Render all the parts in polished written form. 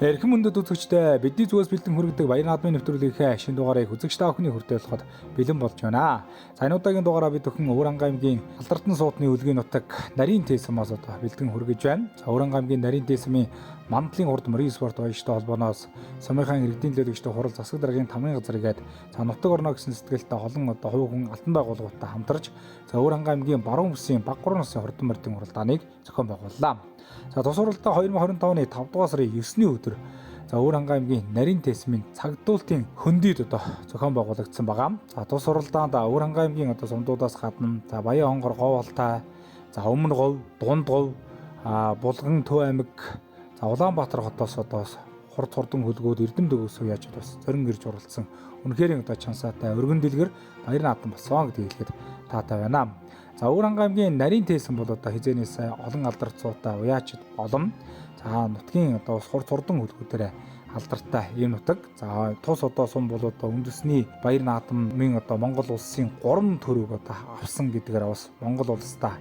Эрхэм мөндөд үзэгчдээ бидний зүгээс бэлдэн хүргэдэг Баяр наадмын нэвтрүүлгийнхээ шинэ дугаарыг үзэгч та бүхний хүртээлэхэд бэлэн болж байна. За энэ удаагийн дугаараа бид өхөн Өвөрангай аймгийн Алдартан суудны үлгийн нутаг нарийн тээсмээс одоо бэлдэн хүргэж байна. За Өвөрангай аймгийн нарийн тээсмийн Мандлын урд мөрийн спорт баяртай холбооноос Сумынхаан иргэдийн төлөөлөгчтэй хурал засаг даргын тамгын газар игээд за нутаг орно гэсэн сэтгэлтэй олон одоо хувь хүн алтан байгууллагуудтай хамтарч за Өвөрангай аймгийн баруун бүсийн баг 3 насны хурдан мордын уралдааныг зохион байгууллаа. За тус уралдаа 2025 оны 5 дугаар сарын 9-ний өдөр за Өвөрангай аймгийн нарийн тээсмийн цагдуултын хөндөд одоо зохион байгуулагдсан байгаа. За тус уралдаанд Өвөрангай аймгийн одоо сумдуудаас гадна за Баян хонгор говьалтай за Өмнө говь, Дунд говь, Булган Төв аймаг за Улаанбаатар хотоос одоо хурд хурдан хөлгүүд Эрдэм дөгөөс яаж бас зорин ирж уралдсан. Үнэхээр одоо чансаатай өргөн дэлгэр Баяр наадам болсон гэдгийг хэлэхэд таатай байна. За Өвөрангай аймгийн нарийн тээсм бол одоо хизээнээс олон алдарцуутай уяачид болон за нутгийн одоо хурд хурдан хөлгүүдээр алдартай ийм нутаг. За тус одоо сум бол одоо үндэсний Баяр наадмын одоо Монгол улсын 3 төрөг одоо авсан гэдгээр бас Монгол улстай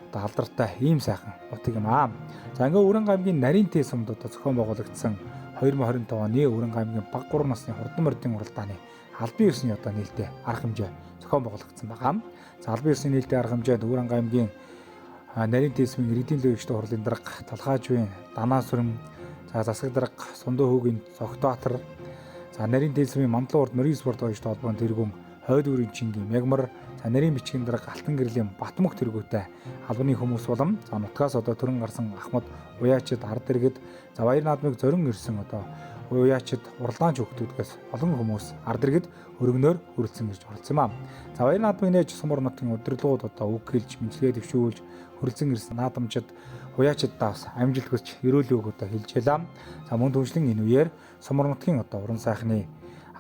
одоо алдартай ийм сайхан нутаг юм аа. За ингээ Өвөрангай аймгийн нарийн тээсмд одоо зохион байгуулагдсан 2025 оны Өвөрангай аймгийн баг 3 насны хурдан мордын уралдааны албан ёсны одоо нээлттэй арга хэмжээ зохион байгуулагдсан байгаа. За албан ёсны нээлттэй арга хэмжээнд Өвөрангай аймгийн нарийн тээсмийн иргэдийн төлөөлөгчтэй хурлын дарга Талхаажвын Данаа сүрэн за засаг дарга Сундуу хөөгийн Зогтбаатар за нарийн тээсмийн Мандлын урд морийн спорт баяртай холбооны тэргүүн Хойд Өрийн Чингийн Мягмар за нарийн бичгийн дарга Алтан гэрлийн Батмөх тэргүүтэй албаны хүмүүс болон за нутгаас одоо төрөн гарсан Ахмад уяачид ард иргэд за Баяр наадмыг зорин ирсэн одоо уяачид уралдаанч хөлтүүдгээс олон хүмүүс ард иргэд өргөнөөр хүрэлцэн ирж оролцсон юм аа. За Баяр наадмыг нээж сумар нутгийн удирдлагууд одоо үг хэлж мэдлэгээ дэвшүүлж хүрэлцэн ирсэн наадамчид уяачиддаас амжилт хүсч өрөөлөө одоо хэлж ялаа. За мөн түншлэн энэ үеэр сумар нутгийн одоо уран сайхны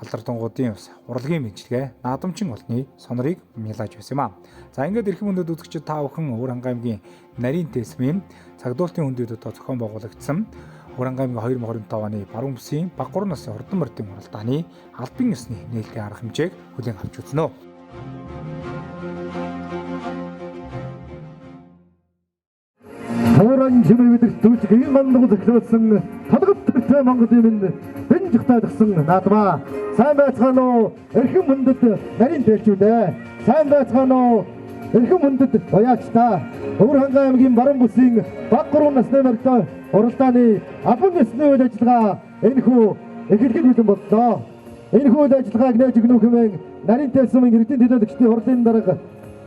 алдартангуудын ус урлагийн мэдлэгээ наадамчин олны сонорыг мялааж байсан юм аа. За ингээд эрхэм мөндөд үзэгчид та бүхэн Өвөрангай аймгийн нарийн тээсмийн цагдуултын хөндөд одоо зохион байгуулагдсан Өвөрангай аймгийн 2025 оны баруун бүсийн баг 3 насны хурдан мордын уралдааны албан ёсны нээлттэй арга хэмжээг хүлээн авч үзнэ. Тавран чимээгдэх дүүж ийм мандагд зөвлөсөн талгад төртэй Монголын минь бэнжихтай тгсэн наадмаа. Сайн байцгаана уу? Эрхэм мөндөд нарийн тээсчүүдээ. Сайн байцгаана уу? Эрхэм мөндөд уяачтаа. Өвөрангай аймгийн баруун бүсийн баг 3 насны мордын уралдааны албан ёсны үйл ажиллагаа энэхүү эхлэхэд бэлэн боллоо. Энэхүү үйл ажиллагааг нээж өгнөх хэмээн нарийн тээсмийн иргэдийн төлөөлөгчдийн хурлын дарга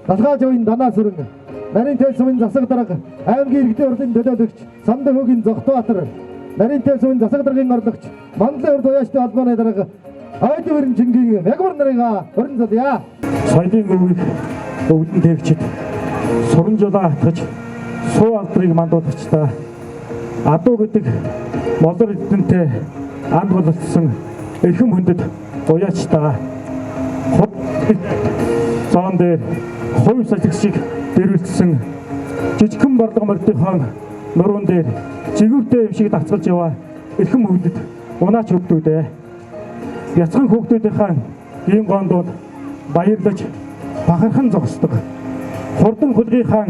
Талхаажвын Данаа сүрэн нарийн тээсмийн засаг дарга аймгийн иргэдийн хурлын төлөөлөгч Сундуу хөөгийн Зогтбаатар нарийн тээсмийн засаг даргын орлогч Мандлын урд уяачтай холбооны дарга Хойд Өрийн Чингийн Мягмар нарыгаа өрн залъя. Соёлын өвөг өвдөн тавьчид суран жолоо хатгаж суу алдрыг мандуулагчдаа адуу гэдэг молор эдэнтэй анд бололцсон эрхэм хүндэд уяачтаа хот зоон дээр хувь сажиг шиг дэрвэлсэн жижигхэн барлага мордынхон нуруунд дээр жигүүртэй юм шиг дацгалж яваа эрхэм хүндэд унаач хөвдүүдээ бяцхан хүүхдүүдийнхээ ийм гондууд баярлаж бахархан зогсдог. Хурдан хөлгийнхаа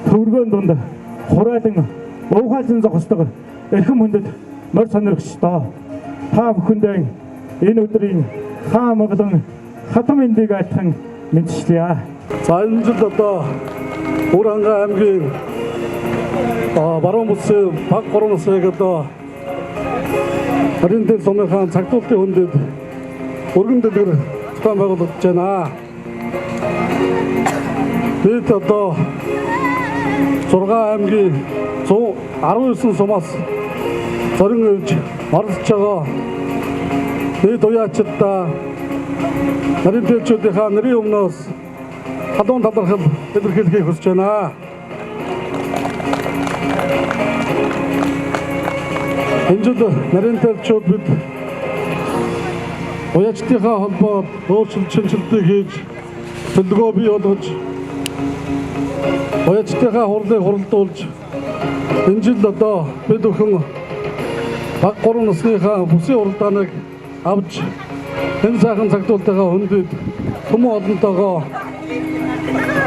төвөргөөн дунд хурайлан уухайлан зогсдог эрхэм хүндэд морь сонирхчдоо та бүхэндээ энэ өдрийн хаа Монголын хатам эндийг айлтхан мэдчилье. За энэ жил одоо Өвөрангай аймгийн баруун бүсийн баг 3 насны одоо нарийн тээсмийн цагдуултын хөндөд өргөн дэлгэр зохион байгуулагдаж байна. Бид одоо 6 аймгийн 119 сумаас зорин ирж оролцож байгаа бид уяачиддаа нарийн тээсчүүдийнхээ нэрийн өмнөөс халуун талархал илэрхийлэхийг хүсэж байна. Энэ жил нарийн тээсчүүд бид уяачдынхаа холбоод өөрчлөлт шинжилтийг хийж төлөвлөгөө бий болгож уяачдынхаа хурлыг хуралдуулж энэ жил одоо бид өхөн баг 3 насныхаа бүсийн уралдааныг авч энэ сайхан цагдуултынхаа хөндөд хүмүүс олонтойгоо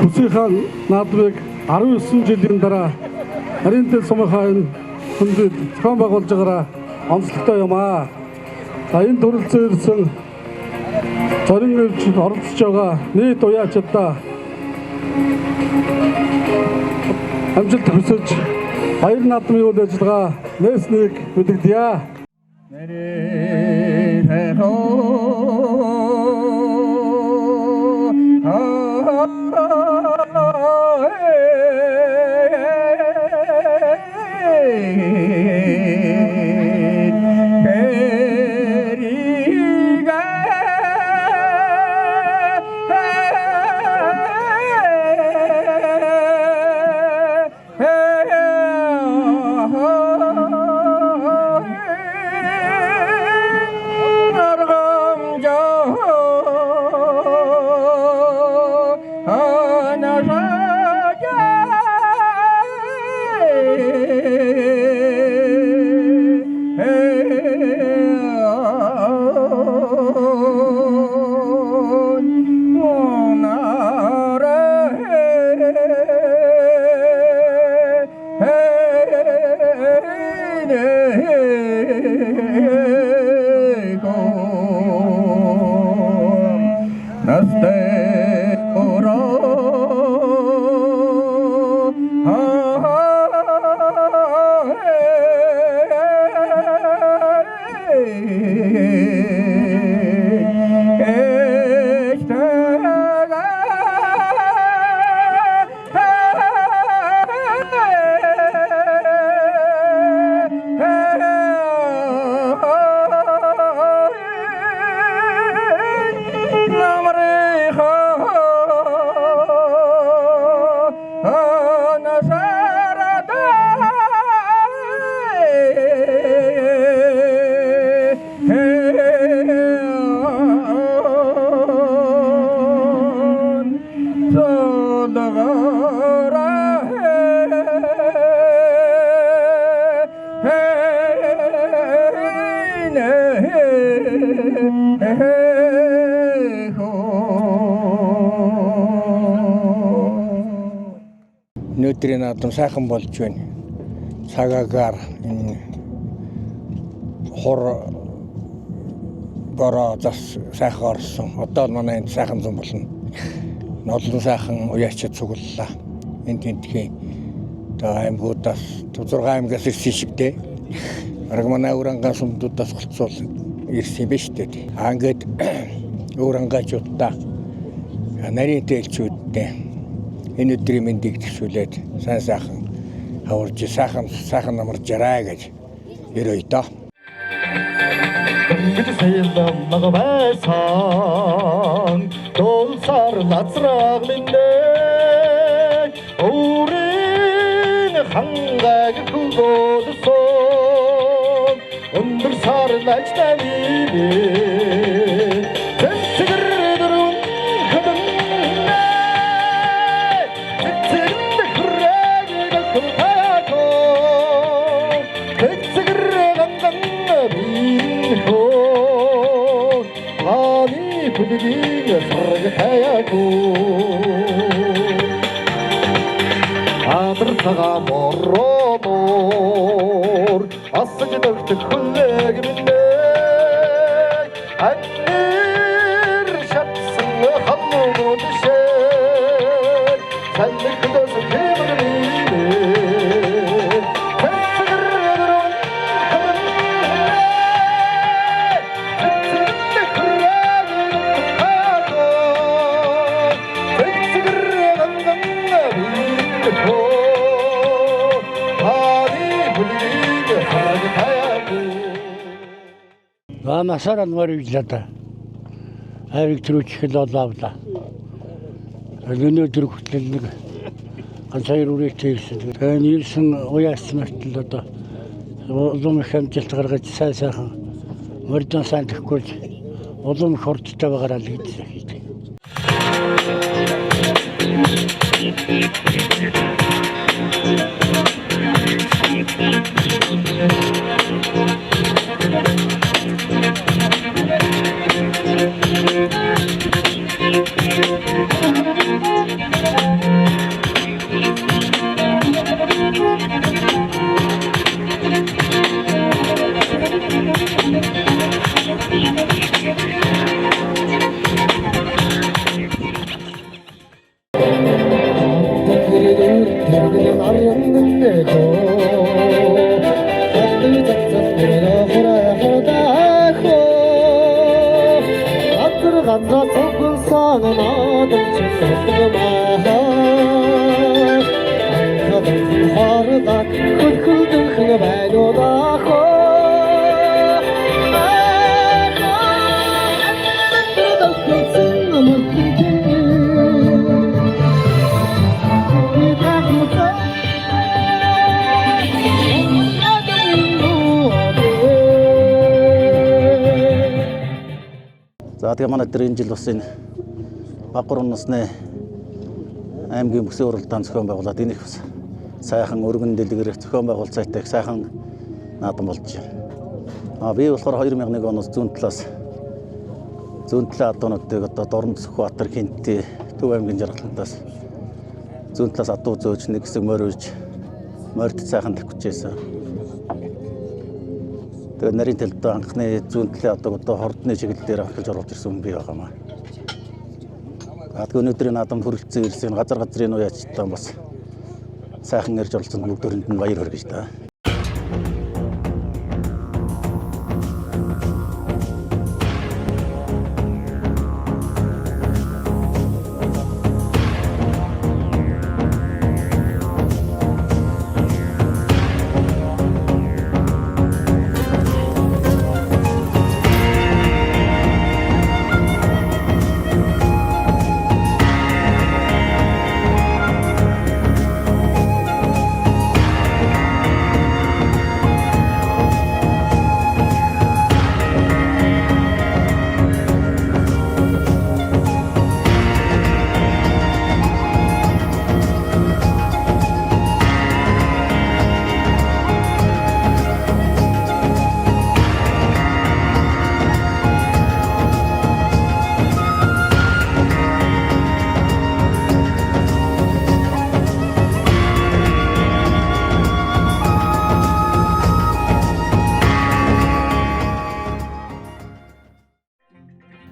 бүсийнхаа наадмыг 19 жилийн дараа нарийн тээсмийн хөндөд зохион байгуулж байгаараа онцлогтой юм аа. Энэ төрөлцөөр ирсэн зорин ирж оролцож байгаа нийт уяачдаа амжилт хүсэж баяр наадмын үйл ажиллагаа нээснийг мэдэгдэе. Өнөөдрийн наадам сайхан болж байна. Цагаагаар энэ хор бороо зас сайхан орсон. Одоо манай энд сайхан зам болно. Нодлон сайхан уяачид цуглалаа. Энд тентхийн аймагуудаас 6 аймагаас ирсэн шигтэй. Арга манай Урангаан сумдуудаас голцоол ирсэн юм биш үү? Ингээд Урангаачуудаа нарийн тээлчүүдтэй энэ өдрийн мэндийг төсөөлээд сайхан хаварж сайхан намаржараа гэж ерөөй доо. Бид сэлэм магавайсан долсар нацраг миндэ өөрийн хангааг хүгөөдсөн өндөр сар лачтавине 아들사가 모로모르 아스지덕트 쿨레기 민네 안늘 샷승 한무고드셰 살리 그도서 개물리네 Насаран варвижлата. Авиг трүүчхэл олаавла. Өнөөдөр хүртэл нэг ганцаар үрээтэй ирсэн. Тэгээ нийлсэн уяасан мөртөл одоо улам их амжилт гаргаж сайхан мордон сайн тэхгүй улам их хурдтай байгаараа л гэж хэлдэг. газра цугласан надад чигтгмаа анхад харда хөлхөлдөх байлуулах За тэгээ манай дээр энэ жил бас энэ Багуурын насны аймгийн бүсийн уралдаан зохион байгуулад энэ их бас сайхан өргөн дэлгэр зохион байгуул цайтай их сайхан наадам болж байна. Би болохоор 2001 оноос зүүн талын адуунуудыг одоо Дорнод Сүхбаатар хинти Төв аймгийн жаргалантаас зүүн талаас адуу зөөж нэг хэсэг морьд сайхан тавьчихжээ. Тэгээд нарийн талд анхны зүүн талын одоо хордны чиглэл дээр анхлж оруулж ирсэн хүн бий байгаамаа. Тэгээд өнөөдрийн наадамд хүрэлцэн ирсэн газрын уяачтай бас сайхан ярьж оролцсон бүгдөөрэнд нь баяр хүргэж та.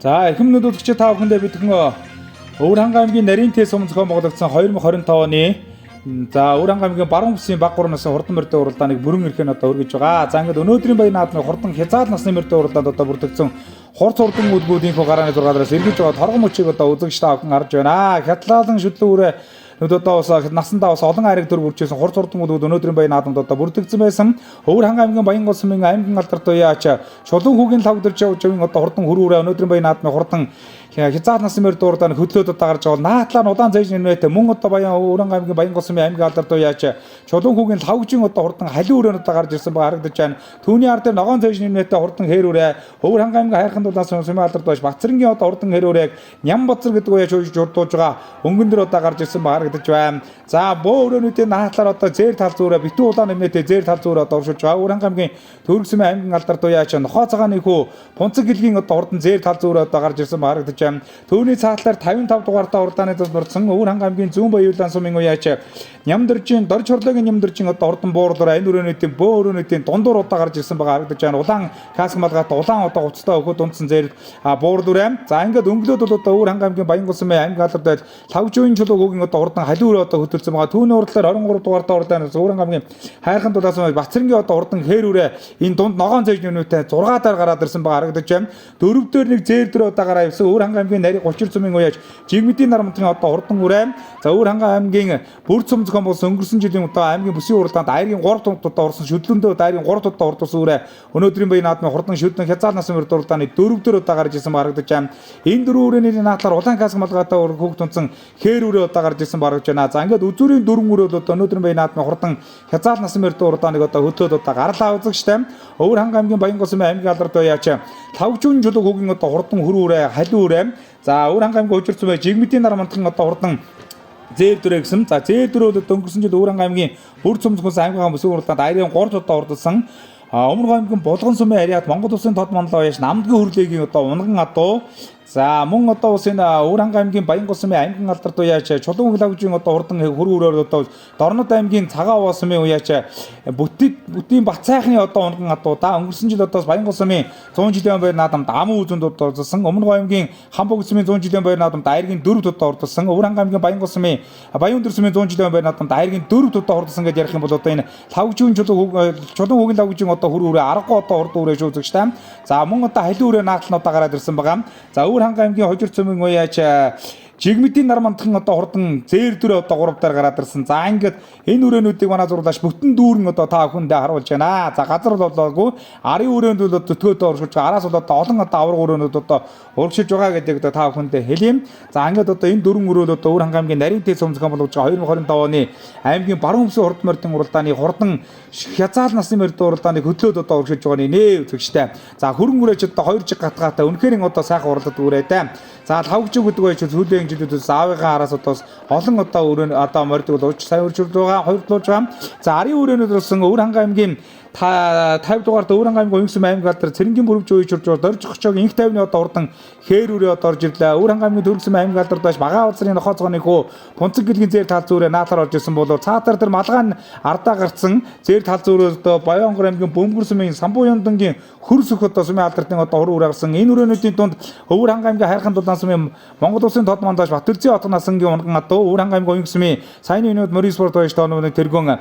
За эрхэм мэдүүлэгч та бүхэндээ бидгэн Өвөр хангай аймгийн нарийн тээ сум зохион байгуулагдсан 2025 оны за Өвөр хангай аймгийн баруун бүсийн Багуурын насны хурдан морьдын уралдааныг бүрэн эрхийн одоо өргөж байгаа. За ингээд өнөөдрийн баяр наадмын хурдан хязгаар насны морьдын уралдаанд одоо бүрдэгдсэн хурц хурдан үлгүүдийнхөө гарааны 6 дараас эргэж байгаа торгон мөчийг одоо үзэгч та бүхэн харж байна. Хятадлан шүтлэн үрэ одоо бас насандаа бас олон айраг төр бүрчсэн хурц хурдан үлгүүд өнөөдрийн баяр наадамд одоо бүрдэгдсэн байсан. Өвөр хангай аймгийн Баянгол сумын аймгийн алдарт уяач Чулуун хүүгийн лавдэрч явж одоо хурдан хөрүүрээ өнөөдрийн баяр наадмын хурдан хязгаар насны морьд уралдааны хөдлөөд одоо гарч байгаа наадлаа нь удаан зэйж нэмэт мөн одоо Өвөр хангай аймгийн Баянгол сумын аймгийн алдарт уяач Чулуун хүүгийн лавжин одоо хурдан халин өрөөнд одоо гарч ирсэн байгаа харагдаж байна. Түүний ар дээр ногоон зэйж нэмэт хурдан хээрүүрээ Өвөр хангай аймгийн хайрхан дулаан сумын алдарт уяач Бацрынгийн одоо хурдан хээрүүрээ Ням Бацар гэдэг уяач журдуулж байгаа өнгөн дээр одоо гарч ирсэн байгаа харагдаж байна. За бөө өрөөнүүдийн наадлаар одоо зээр тал зүрэ битүү улаан нэмэт зээр тал зүрэ одоо оршуулж байгаа. Өвөр хангай аймгийн Төвөрг сумын аймгийн алдарт уяач Нохоо цагааны хүү Пунцэг гэлгийн одоо хурдан зээр тал зүрэ одоо гарч ирсэн байгаа харагдаж байна. Төвний цаатлаар 55 дугаартаа уралдааны тус бүрдсэн Өвөр хангай аймгийн Зүүн Баяулаан сумын уяач Нямдэржийн Дорж хорлогийн Нямдэржийн одоо хурдан буурлаараа энэ өрөөнүүдийн бөө өрөөнүүдийн дундуур удаа гарч ирсэн байгаа харагдаж байна. Улаан каск малгайт улаан одоо уцтай өгөөд унтсан зээр буурлаараа. За ингээд өнгөлөөд бол одоо Өвөр хангай аймгийн Баянгол сумын аймгийн алдарт лавжуугийн чулуу хүүгийн одоо хурдан халин өрөө одоо хөдөлсөн байгаа. Түүний уралдаар 23 дугаартаа уралдаанаас Өвөр хангай аймгийн хайрхан дулаан Бацрынгийн одоо хурдан хээр үрээ энэ дунд ногоон зэйж нүнүүтэй 6 даар гараад ирсэн байгаа харагдаж байна. Дөрөвдөр нэг зээр дээр одоо гараа явсан Өвөр хангай аймгийн нарийн 30 сумын уяач Жигмэдийн нарамтын одоо хурдан үрээ. За Өвөр хангай аймгийн бүр цум зохион болсон өнгөрсөн жилийн одоо аймгийн бүсийн уралдаанд айргийн 3 тунт одоо орсон шүдлөндөө айргийн 3 тунт ордсон үрээ. Өнөөдрийн баяр наадмын хурдан шүдлэн хязгаар насны морьд уралдааны дөрөвдөр одоо гарч ирсэн харагдаж байна. Энэ дөрвөн үрээний наадлаар улаан каск малгайтай хүүг тунцсан хээр үрээ одоо гарч ирсэн харагдаж байна. За ингээд үзүүрийн дөрвөн өрөө бол өнөөдрийн баяр наадмын хурдан хязгаар насны морьд уралдааныг одоо хөдлөөд одоо гарлаа үзэгчтэй. Өвөр хангай аймгийн Баянгол сумын аймгийн алдарт уяач Лавжуун чулуу хүүгийн одоо хурдан хөрүүрээ халин үрээ. За Өвөр хангай аймгийн Хожир сумын Жигмэдийн нарамтхан одоо хурдан зээр дүрэ гэсэн. За зээр дүрөө өнгөрсөн жил Өвөр хангай аймгийн бүр цөмцгөөс аймгийн бүсийн уралдаанд айрын 3 удаа ордсон. Өмнө аймгийн Булган сумын ариат Монгол Улсын тод манлаа уяач Намдгийн хөрлөгийн одоо унган адуу. За мөн одоо ус энэ Өвөр хангай аймгийн Баянгол сумын аймгийн алдарт уяач Чулуун лавжийн одоо хурдан хөрүүрээр одоо Дорнод аймгийн Цагаан Овоо сумын уяач Бүтийн Бацайхны одоо унган адуу да өнгөрсөн жил одоо Баянгол сумын 100 жилийн баяр наадамд амын үзэнд одоо орсон. Өмнө аймгийн Хамбог сумын 100 жилийн баяр наадамд айргийн 4 удаа ордсон. Өвөр хангай аймгийн Баянгол сумын Баян өдөр сумын 100 жилийн баяр наадамд айргийн 4 удаа ордсон гэж ярих юм бол одоо энэ лавжийн Чулуун хүүгийн лавжийн одоо хөрүүрээ аргагүй одоо урд үрээ шүүзэгчтэй. За мөн одоо халин үрээ наатал нь одоо гараад ирсэн байгаа. За Өвөр хангай аймгийн хожир цөмийн уяач Жигмэдийн нар мандхан одоо хурдан зээр дүрээ одоо 3 дахь гараад ирсэн. За ингээд энэ үрээнүүдийг манай зурлаач бүтэн дүүрэн одоо та бүхэндээ харуулж байна. За газар бол болоогүй. Арын үрээнд бол төтгөөд оршуулж байгаа. Араас бол одоо олон одоо авраг үрээнүүд одоо урагшиж байгаа гэдэг одоо та бүхэндээ хэлье. За ингээд одоо энэ дөрвөн өрөөл одоо Өвөр хангай аймгийн нарийн тэс өмсгөн болгож байгаа 2025 оны аймгийн баруун өмсөө хурд мордын уралдааны хурдан хязаал насны мордын уралдааны хөдлөөд одоо урагшиж байгаа нэ үзэгчтэй. За хөрөнгө үрээч одоо 2 жиг гатгаатай үнэхээр одоо сайхан уралдад үрээтэй. За 5 жиг гэдэг байж сүүлийн жилүүдээс аавынхаа араас одоо олон одоо өрөө одоо мордыг бол сайн үржүүлж байгаа, хоёрлуулж байгаа. За арын үрээнүүд болсон Өвөр хангай аймгийн 50 дугаар Өвөр хангай аймгийн Уянгсум аймаг алдар цэрэнгийн бүрвж үйчурж дорж очог инх тайвны одоо урдан хээр үрээ одоо орж ирлээ. Өвөр хангай аймгийн Төрөлсөн аймаг алдар доош багаан улсын нохоо цогны хөө Пунцэг гэлгийн зээр тал зүрээ наатар орж исэн болоо цаатар дээр малгаан ардаа гарцсан зээр тал зүрээ одоо Баянгор аймгийн Бөмбөрсөмийн Самбууяндангийн хөрс өх одоо сумын алдартын одоо хур үрээ гарсан. Энэ үрээнүүдийн дунд Өвөр хангай аймгийн хайрхан дулаан сумын Монгол улсын тод мандаж Батөрзийн отгон насангийн унган адуу Өвөр хангай аймгийн Уянгсумын саяны өнөөд Морисфорд байж тоонооны тэргүүн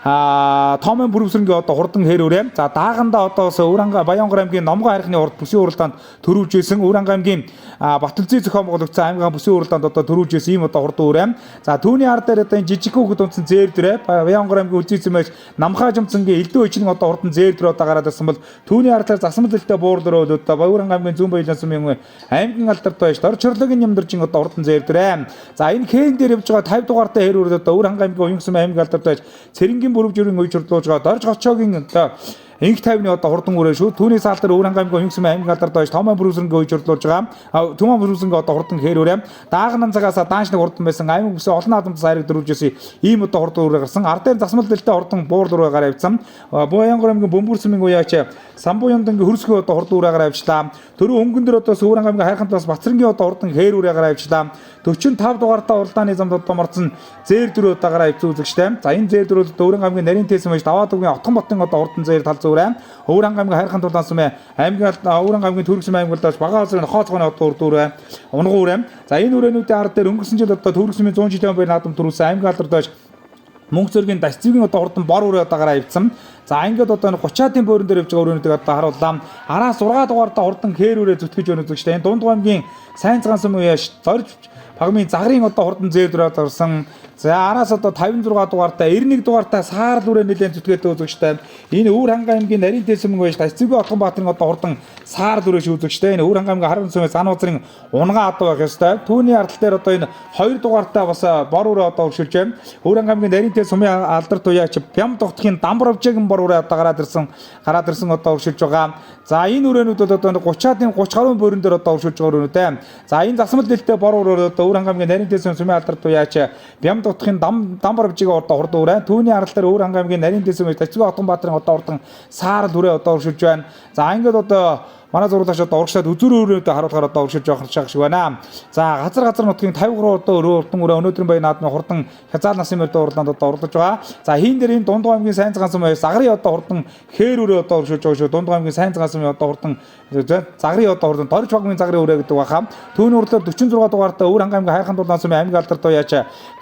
Томын бүрвсрэнгийн одоо хурдан хээр үрээ. За дааганда одоо Өвөр хангай Баянгор аймгийн Номгоо хайрхны урд бүсийн уралдаанд төрүүлж исэн Өвөр хангай аймгийн Батөлзийн зохион байгуулагчсан аймгийн бүсийн уралдаанд одоо төрүүлж исэн ийм одоо хурдан үрээ. За түүний ард дээр одоо энэ жижиг хүүхэд унтсан зээр дүрээ Баянгор аймгийн үзээцэмэж Намхаа жимцэнгийн элдв ичнэг одоо хурдан зээр дүрээ одоо гараад ирсэн бол түүний ард дээр засмал дэлтэй буур дөрөө одоо Өвөр хангай аймгийн зүүн баялан сумын аймгийн алдарт байж дор чорлогийн нямдэржин одоо хурдан зээр дүрээ. За энэ хэн дээр явж байгаа 50 дугаартай хээр үрээд одоо Өвөр хангай аймгийн Уянгсум аймгийн алдарт байж цэрэнгийн бүрвж үрийн үйчрлуулж байгаа дорж гочоогийн одоо инх тайвны одоо хурдан үрээ шүү. Түүний саалтар Өвөр хангай аймгийн Уянгсум аймгийн алдарт байж Томын бүрвсрэнгийн үйчрлуулж байгаа. Түмэн бүрвсрэнгийн одоо хурдан хээр үрээ. Даагнан цагаас даанчнаг хурдан байсан аймаг бүсээ олон наадамд сайраг дөрвжсэн ийм одоо хурдан үрээ гарсан. Ард дээр засмал дэлтэй хурдан буур дөрвөө гараа авцсан. Баянгор аймгийн Бөмбөрсөмийн уяач Самбууяндангийн хөрсгөө одоо хурдан үрээ гараа авчлаа. Төрөө өнгөн дөр одоо Өвөр хангай аймгийн хайрхан бас Бацрынгийн одоо хурдан хээр үрээ гараа авчлаа. 45 дугаартаа уралдааны замд одоо морцсон зээр дөрөө одоо гараа авч үзэгчтэй. За энэ зээр дөрөв Өвөр хангай аймгийн нарийн тэсэн байж даваад үгийн Отгон ботын одоо хурдан зээр тал зүрээ. Өвөр хангай аймгийн хайрхан дулаан сумын аймгийн Өвөр хангай аймгийн Төрөлсөн аймаг болдож багаан улсын нохоо цогны одоо үрдүүрээ унгуу үрээ. За энэ үрээнүүдийн ард дээр өнгөрсөн жил одоо Төрөлсөмийн 100 жилийн өмнө наадам төрүүлсэн аймгийн алдар доош Мөнгө зөргийн дасцгийн одоо хурдан бор үрээ одоо гараа авцсан. За ингээд одоо 30-аад буурин дээр явж байгаа өрөөнүүдийг одоо харууллаа. Араас 6 дугаартаа хурдан хээр үрээ зүтгэж өнөж өгчтэй. Энэ дунд гомгийн сайн цагаан сум уяаш зорж багмын загрын одоо хурдан зээр дөрөд орсон. За араас одоо 56 дугаартаа 91 дугаартаа саарл үрээ нэлээд зүтгээд үзэгчтэй. Энэ Өвөр хангай аймгийн нарийн тэсэм байж дасцгийн Отгон баатарын одоо хурдан саарл үрээ шүүзэгчтэй. Энэ Өвөр хангай аймгийн харан сумын зан узрын унгаа одоо байх ёстой. Түүний ардтал дээр одоо энэ 2 дугаартаа бас бор үрээ одоо өршүүлж байна. Өвөр хангай аймгийн нарийн тэс сумын алдарт уяач Бям тогтхийн Дамбравжгийн бор үрээ одоо гараад ирсэн одоо өршүүлж байгаа. За энэ үрээнүүд бол одоо 30-аад 30 гаруй буурин дээр одоо өршүүлж байгаа өрөөнүүдтэй. За энэ засмал дэлтэй бор үрээ одоо Өвөр хангай аймгийн нарийн тэс сумын алдарт уяач Бям тогтхийн Дамбравжгийн одоо хурд үрээ. Түүний арал дээр Өвөр хангай аймгийн нарийн тэс сумын Дасцгийн Отгон баатарын одоо хурдан саарл үрээ одоо өршүүлж байна. За ингээд одоо манай зурлаач одоо урагшаад үзүр өрөөдөө харуулахаар одоо өршиж явах шиг байна. За газар нутгийн 53 одоо урдан өрөө өнөөдрийн баян наадмын хурдан хязаал насны мөрдөө уралдаанд одоо орлож байгаа. За хийн дээр энэ дундгой аймгийн сайн цагаан сум загрын одоо хурдан хээр өрөө одоо өршиж байгаа шүү. Дундгой аймгийн сайн цагаан сумын одоо хурдан загрын одоо хурдан дорж багмын загрын өрөө гэдэг баха. Түүний урлаар 46 дугаартаа Өвөр хангай аймгийн хайрхан дулаан сумын аймгийн алдарт уяач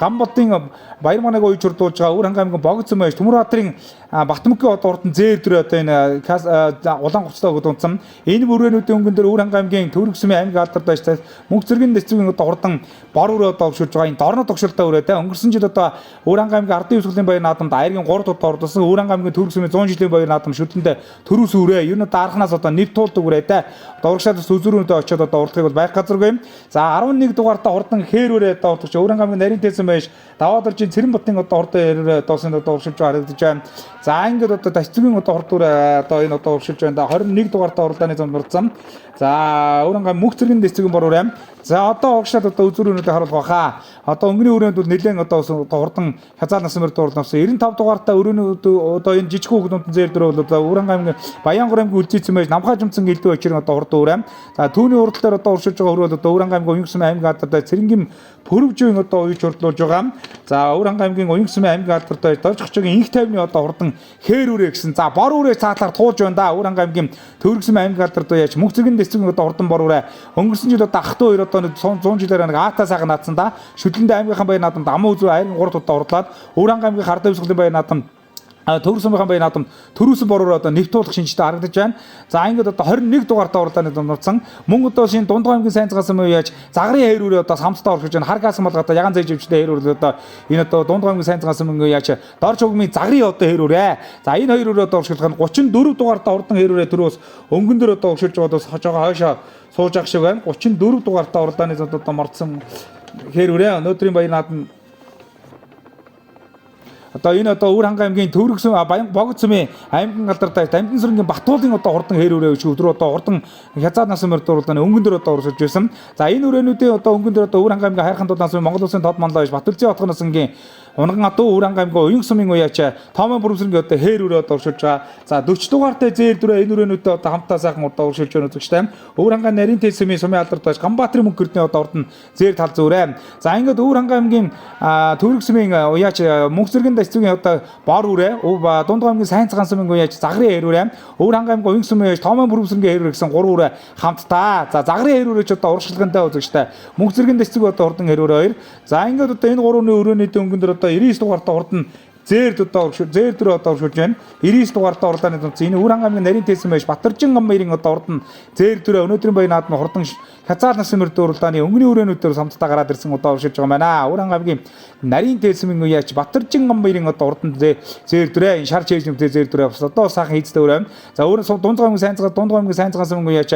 Гамбатын баяр манайг уйчурдуулж байгаа Өвөр хангай аймгийн Богд сум Төмөрбаатарын Батмөкгийн одоо хурдан зээр дөрөө одоо энэ улаан гуцтай өгд унтсан. Энэ бүрэнүүдийн өнгөн дээр Өвөр хангай аймгийн Төрөлсөмийн аймгийн алдарт байж Мөнх зэргийн дэцгийн одоо хурдан бор өрөө одоо өгшүүлж байгаа. Энэ дорно тогшилтой өрөө те өнгөрсөн жил одоо Өвөр хангай аймгийн ардын өсгөлийн баяр наадамд аяргийн 3 удаа ордсон. Өвөр хангай аймгийн Төрөлсөмийн 100 жилийн баяр наадам шүлтэндээ төрөөс өрөө. Юу нэг дарахнаас одоо нэвт туулдаг өрөө те. Одоо урагшаад үзүүрүүндээ очиод одоо урдахыг бол байх газаргүй. За 11 дугаартаа хурдан хээр өрөө одоо урдагч Өвөр хангай аймгийн нарийн тэсэн байж даваад оржийн Цэрэнбатын одоо хурдан өрөө доосын одоо уршилж харагдаж байна. За ингээд одоо Дасцгийн одоо хурд өрөө одоо энэ одоо уршилж байна. 21 дугаартаа уралдааны замд орсон. За Өвөр хангай Мөнх зэргийн дэцгийн бор өрөө. За одоо урагшаад одоо үзүүрүүнүүдээ харуулах баха. Одоо өнгөний өрөөнд бол нэлээд одоо хурдан хязаал насны мөрд уралдаасан. 95 дугаартаа өрөөнүүд одоо энэ жижиг хүүхдүүд зээр дөрөв одоо Өвөр хангай аймгийн Баянгор аймгийн үлзийцэн байж Намхаа жимцэн гэлдөө очирын одоо хурд өрөө. За түүний урал дээр одоо уршилж байгаа өрөө одоо Өвөр хангай аймгийн Уянгсум аймгийн алдарт цэрэнгийн Пөрөвжийн одоо уйж хурдлуулж байгаа. За Өвөр хангай аймгийн Уянгсум аймгийн алдарт дорж гочгийн инх тайвны одоо хурдан хээр өрөө гэсэн. За бор өрөө цаатлаар туулж байна да. Өвөр хангай аймгийн Төрөлсөм аймгийн алдарт яаж Мөнх зэргийн дэцгийн одоо хурдан бор өрөө. Өнгөрсөн жил одоо ахтуу хоёр одоо 100 жилээр нэг аата сайхан наадсан да. Шүтлэндээ аймгийнхан баяр наадамд аман үзүү аяр 3 удаа урлаад Өвөр хангай аймгийн хардаа өсгөлийн баяр наадамд Төвөрс сумынхаа баян наадам төрөөсөн бороор одоо нэвтүүлэх шинжтэй харагдаж байна. За ингээд одоо 21 дугаартай уралдааны дундсан мөн одоо шинэ Дундгой аймгийн сайн цагаасан муу яаж загрын хээрүүрээ одоо хамтдаа оршиж байна. Хар газ малгата ягаан зэйж өвчтэй хээрүүр одоо энэ одоо Дундгой аймгийн сайн цагаасан муу яаж дорж угмын загрын одоо хээрүүрээ. За энэ хээрүүрээ одоо оршуулах нь 34 дугаартай урдан хээрүүрээ төрөөс өнгөн дээр одоо оршиж байгаа бас хожоогоо хойшоо сууж ах шиг байна. 34 дугаартай уралдааны зод одоо мордсон хээрүүрээ өнөөдрийн баян наадам одоо энэ одоо Өвөр хангай аймгийн Төвөргсөн Баян Богд сумын аймгийн алдартай Дамжин сүрэнгийн Батуулын одоо хурдан хээрүүрээ өчиг өдрөө одоо хурдан хязгаар насны морд уралдааны өнгөн дээр одоо урсаж байсан. За энэ өрөөнүүдийн одоо өнгөн дээр одоо Өвөр хангай аймгийн хайрхан тулаан сумын Монгол Улсын тод манлаа биш Батүлзийн отгон насангийн Унган адуу Өвөр хангай аймгийн Уян сумын уяач Томон бүрэмсрэнгийн одоо хээрүүрээ одоо уршиж байгаа. За 40 дугаартай зээл дүрээ энэ өрөөнүүдтэй одоо хамтаа сайхан одоо уршиж байгаа үзэгчтэй. Өвөр хангай нарийн тэс сумын алдартай Ганбаатарын мөнгөрдний одоо урд нь зээл тал зүрээ. За ингээд Өвөр хангай аймгийн Төвөрг сумын уяач мөнх зэргийн дасцгийн одоо бор үрээ Дундгой аймгийн сайн цагаан сумын уяач загрын хээрүүрээ Өвөр хангай аймгийн Уян сумын уяач Томон бүрэмсрэнгийн хээрүүрээ гэсэн 3 үрээ хамтдаа. За загрын хээрүүрээч одоо уршилгантай үзэгчтэй. Мөнх зэргийн дасцэг одоо хурдан хээрүүрээ 2. За ингээд одоо энэ 3-ны өрөөний өнгөн дээр одоо 99 дугаартай урд нь зээр дөрөв одоо уршиж байна. 99 дугаартай уралдааны дунд энэ Өвөр хангай аймгийн нарийн тэсэн байж Батаржин гамбаярын одоо урд нь зээр дөрөв өнөөдрийн баян наадам хурдан хязгаар насны мөрд уралдааны өнгөний өрөөнүүдээр самтдаа гараад ирсэн одоо уршиж байгаа байна. Өвөр хангай аймгийн нарийн тэсэн уяач Батаржин гамбаярын одоо урд нь зээр дөрөв энэ шар чэйж нэмтэй зээр дөрөв одоо сайхан хийцтэй өрөө. За өөр Дундгой аймгийн сайн цагаан уяач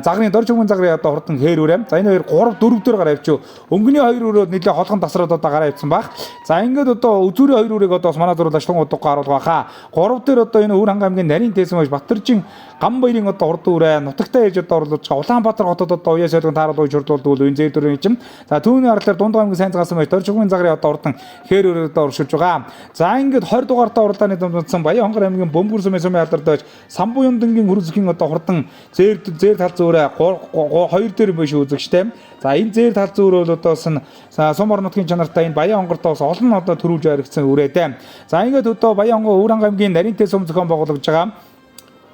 загрын дорж угмын загрын одоо хурдан хээрүүрээ. За энэ хоёр 3 4 дээр гараа явчих. Өнгөний хоёр өрөө нэлээд холгон тасраад одоо гараа явсан баг. За ингээд одоо үзүүрийн хоёр өрөөг одоо манай зурлаа ашлан удахгүй харуулах байхаа. 3 дээр одоо энэ Өвөр хангай аймгийн нарийн тэсэн байж Батаржин гамбаярын одоо урд үрээ нутагтаа ирж одоо орлож байгаа. Улаанбаатар хотод одоо уяа солигон тааруулж хурдуулдвал энэ зээр дөрөв юм. За түүний ардлаар Дундгой аймгийн сайн цагаасан байж дорж угмын загрын одоо урдан хээрүүрээ одоо уршиж байгаа. За ингээд 20 дугаартай уралдааны дундсан Баян хонгор аймгийн Бөмбөр сумын алдартай Самбуян дэнгийн хүрзгийн одоо хурдан зээр тал зөөрэ 2 дээр биш үзэгчтэй. За энэ зээр тал зөөр бол одоо сум орон нутгийн чанартай энэ Баян хонгортоос олон одоо төрүүлж баригдсан үрээтэй. За ингээд одоо Баян хонгор Өвөр хангай аймгийн нарийн тэс сум зохион байгуулагдж байгаа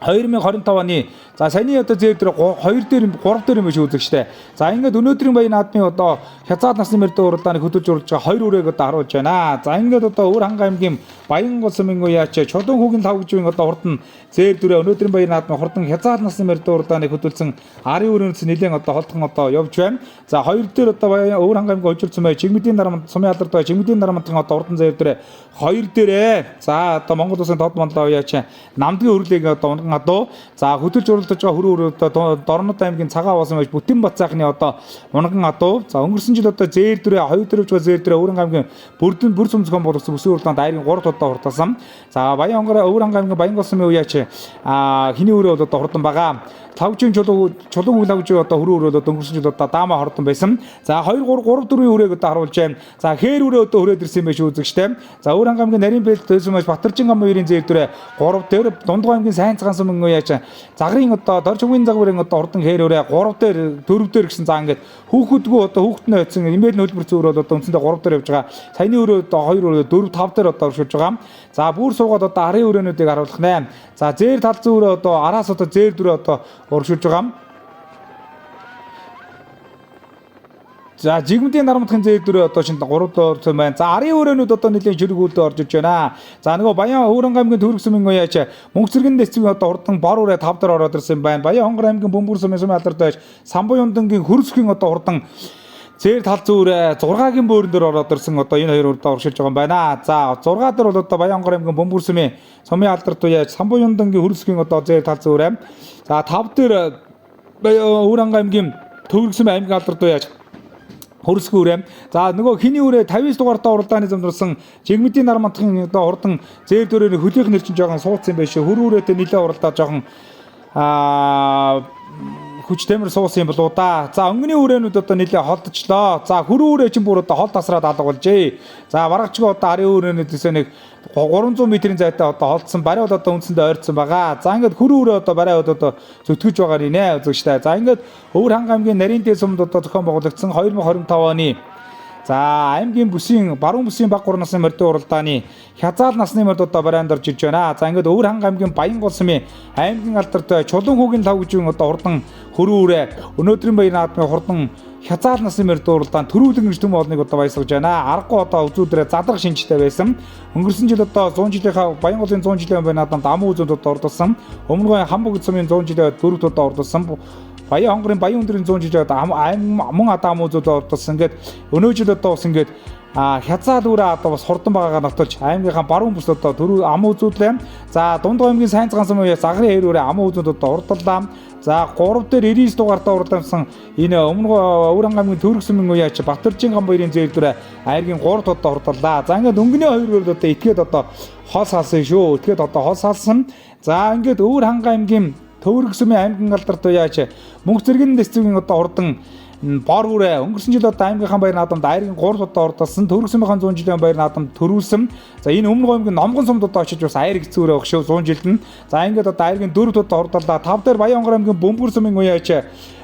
2025 оны за саяны одоо зээл дээр 2 дээр 3 дээр юм биш үзэгчтэй. За ингээд өнөөдрийн баян наадмын одоо хязгаар насны мөрдөө уралдааныг хөдөлж урж байгаа 2 үрээг одоо харуулж байна. За ингээд одоо Өвөр хангай аймгийн Баян сумын уяач Чулуун хүүгийн 5 гэж одоо хурд нь зээл дөрөв өнөөдрийн баян наадмын хурдан хязгаар насны мөрдөө уралдааныг хөдөлсөн арын өрөөнөөс нэлээд одоо холдхон одоо явж байна. За 2 дээр одоо Өвөр хангай аймгийн Хожир сумын Чигмэдийн дарамт сумын алдартай Чигмэдийн дарамтын одоо хурдан зээл дээр 2 дээрээ за одоо Монгол Улсын тод манлаа уяач намдгийн өрлөгийг одоо адуу за хөдөлж уралдаж байгаа хөрөөр одоо Дорнод аймгийн цагаан болсон байж Бүтэн Бацаахны одоо унган адуу за өнгөрсөн жил одоо зээл дөрөв 2 дөрөвж зээл дөрөв Өвөр хангай аймгийн бүр сүм зохион болгосон бүсийн уралдаанд айрын 3 удаа хурдасан. За Баян хонгор Өвөр хангай аймгийн Баян сумын уяач хиний өрөө одоо хурдан байгаа. Тавжин чулуу лагж одоо хөрөөр одоо өнгөрсөн жил одоо даама хордон байсан. За 2 3 4 үрээг одоо харуулж байна. За хээр өрөө одоо хүрээд ирсэн байж үзэгчтэй. За Өвөр хангай аймгийн нарийн бэлт төсөн байж Батаржин гамбаярын зээл дөрөв 3 дээр Дундгой аймгийн сайн цагаан сумын уяач загрын одоо дорж угмын загварын одоо хурдан хээр өрөө 3 дээр 4 дээр гэсэн за ингээд хүүхдгүү одоо хүүхднээ өцсөн имэйл нөлбөр зөөр бол одоо үндсэндээ 3 дээр явж байгаа. Саяны өрөө одоо 2 өрөө 4 5 дээр одоо оршиж байгаа. За бүр суугаад одоо арын өрөөнүүдийг харуулах нэ. За зээр тал зөөрөө одоо араас одоо зээр дөрөв одоо уршиж байгаа. За жигмэдийн дарамтхын зээл дөрөв одоо шинэ 3 доор байна. За арын өрөөнүүд одоо нэлийн ширгүүлдэ орж иж байна. За нөгөө Баян Өвөр хангай аймгийн Төвөрг сумын уяач мөнх зэргийн дэсцгийн одоо хурдан бор үрээ 5 дээр ороод ирсэн байна. Баян хонгор аймгийн Бөмбөр сумын алдартай Самбуян дэнгийн хөрсгийн одоо хурдан зээр тал зүүрээ 6-гийн бөөрөн дээр ороод ирсэн одоо энэ хоёр урдаа уршиж байгаа юм байна. За 6 дээр бол одоо Баян хонгор аймгийн Бөмбөр сумын алдартай уяач Самбуян дэнгийн хөрсгийн одоо зээр тал зүүрээ. За 5 дээр Өвөр хангай аймгийн Төвөрг сумын аймгийн алдартай уяач хөрсгөө үрээ. За нөгөө хиний үрээ 59 дугаартай уралдааны замдруулсан Жигмэдийн дарамтхын одоо хурдан зээр дөрөөр хөлийнх нэрчин жоохон суудсан байшаа. Хөр үрээтэй нилээ уралдаа жоохон хүч тэмэр суусан юм болоо да. За өнгөний үрээнүүд одоо нэлээ холдчихлоо. За хөрөн үрээ чинь бүр одоо хол тасраад алга болжээ. За барагчгүй одоо арын үрээнүүдээс нэг 300 м-ийн зайтай одоо холдсон барай бол одоо үндсэндээ ойрцсон байгаа. За ингээд хөрөн үрээ одоо барай бол одоо зүтгэж байгаа нэ үзэгчтэй. За ингээд Өвөр хангай аймгийн нарийн дэс сумд одоо зохион байгуулагдсан 2025 оны за аймгийн баруун бүсийн баг 3 насны мордын уралдааны хязгаар насны морд одоо барайнд орж иж байна. За ингээд Өвөр хангай аймгийн Баян сумын аймгийн алдартай Чулуун хүүгийн 5 гэж одоо хурдан хөрөн үрээ өнөөдрийн баян наадмын хурдан Хязаал насны морьд уралдаан төрүүлэн гэж төм олныг одоо баясгаж байна. Аргагүй одоо үзүүдрээ задрах шинжтэй байсан. Өнгөрсөн жил одоо 100 жилийнхаа Баянголын 100 жилийн өмнө наадамд амуу үзүүнд одоо ордолсон. Өмнөгийн Хамбог цомын 100 жилийн дөрөвд одоо ордолсон. Баян хонгорын Баян өндрийн 100 жилийн мөн одоо амуу үзүүнд ордолсон. Ингээд өнөө жил одоо бас ингээд хязаал үрээ одоо бас хурдан байгаагаар нотолж аймгийнхаа баруун бүс одоо төрөө амуу үзүүдлээ. За Дундгой аймгийн сайн цагаан сумын загрын хэр үрээ амуу үзүүнд одоо урдаллаа. За 3 дээр 99 дугаартаа урдамсан энэ өмнө Өвөрхан аймгийн Төрөг сүмийн уяач Батөржин гамбаярын зээл дүрэ айргийн 3 тодоо урдаллаа. За ингээд өнгөний 2 гэрд одоо итгээд одоо хол салсан шүү. Итгээд одоо хол салсан. За ингээд Өвөрхан аймгийн Төрөг сүмийн аймгийн алдарт уяач Мөнх Зэргийн дэсцгийн одоо урдан бор үрээ өнгөрсөн жил одоо аймгийнхаа баяр наадамд айргийн 3 тодоо урдалсан. Төрөг сүмийн 100 жилийн баяр наадамд төрүүлсэн. За энэ өмнө аймгийн Номгон сумд одоо очиж бас айр хэцүүрээ өгшөө 100 жилд нь. За ингээд одоо айргийн 4 тодоо урдаллаа. 5 дээр Баян хонгор аймгийн Бөмбөр сүмийн уяач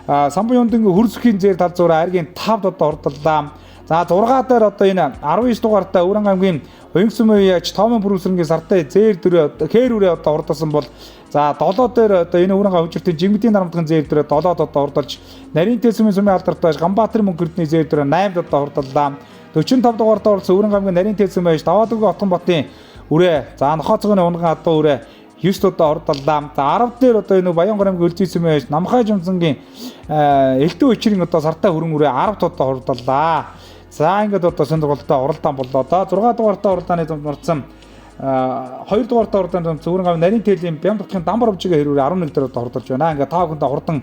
Самбын юндын хөрсөхийн зээр тал зураа айргийн 5 тодоо урдаллаа. За 6 дээр одоо энэ 19 дугаартай Өвөрхан аймгийн Уянг сүмийн уяач Томон Бүрүсрэнгийн сартай зээр дүрээ хээр үрээ одоо урдалсан бол за 7 дээр одоо энэ Өвөрхан хөвчөртийн Жигмэдийн нарамдгын зээр дүрээ 7 одоо урдалж Нарийнтэй сүмийн алдартай Ганбаатар мөнгө эрдний зээр дүрээ 8 одоо урдаллаа. 45 дугаартай орсон Өвөрхан аймгийн Нарийнтэй сүмийн Даваадгийн Отгонбатын үрээ за Нохооцгоны унган адуу үрээ 9 одоо ордоллаа. За 10 дээр одоо энэ Баянгор аймгийн Өлзий сүмийн Намхай Жумзангийн Элдэн өчрийн одоо сартай хөрөн үрээ 10 одоо ордоллаа. За ингээд одоо сонирхолтой уралдаан боллоо. 6 дугаартай уралдааны зам марцсан 2 дугаартай уралдааны зам Өвөрхан аймгийн Нарийн Тэлийн Бям татхын Дамбар овжигийн хэрүүрээ 11 дээр одоо хордолж байна. Ингээд тав хүндээ хурдан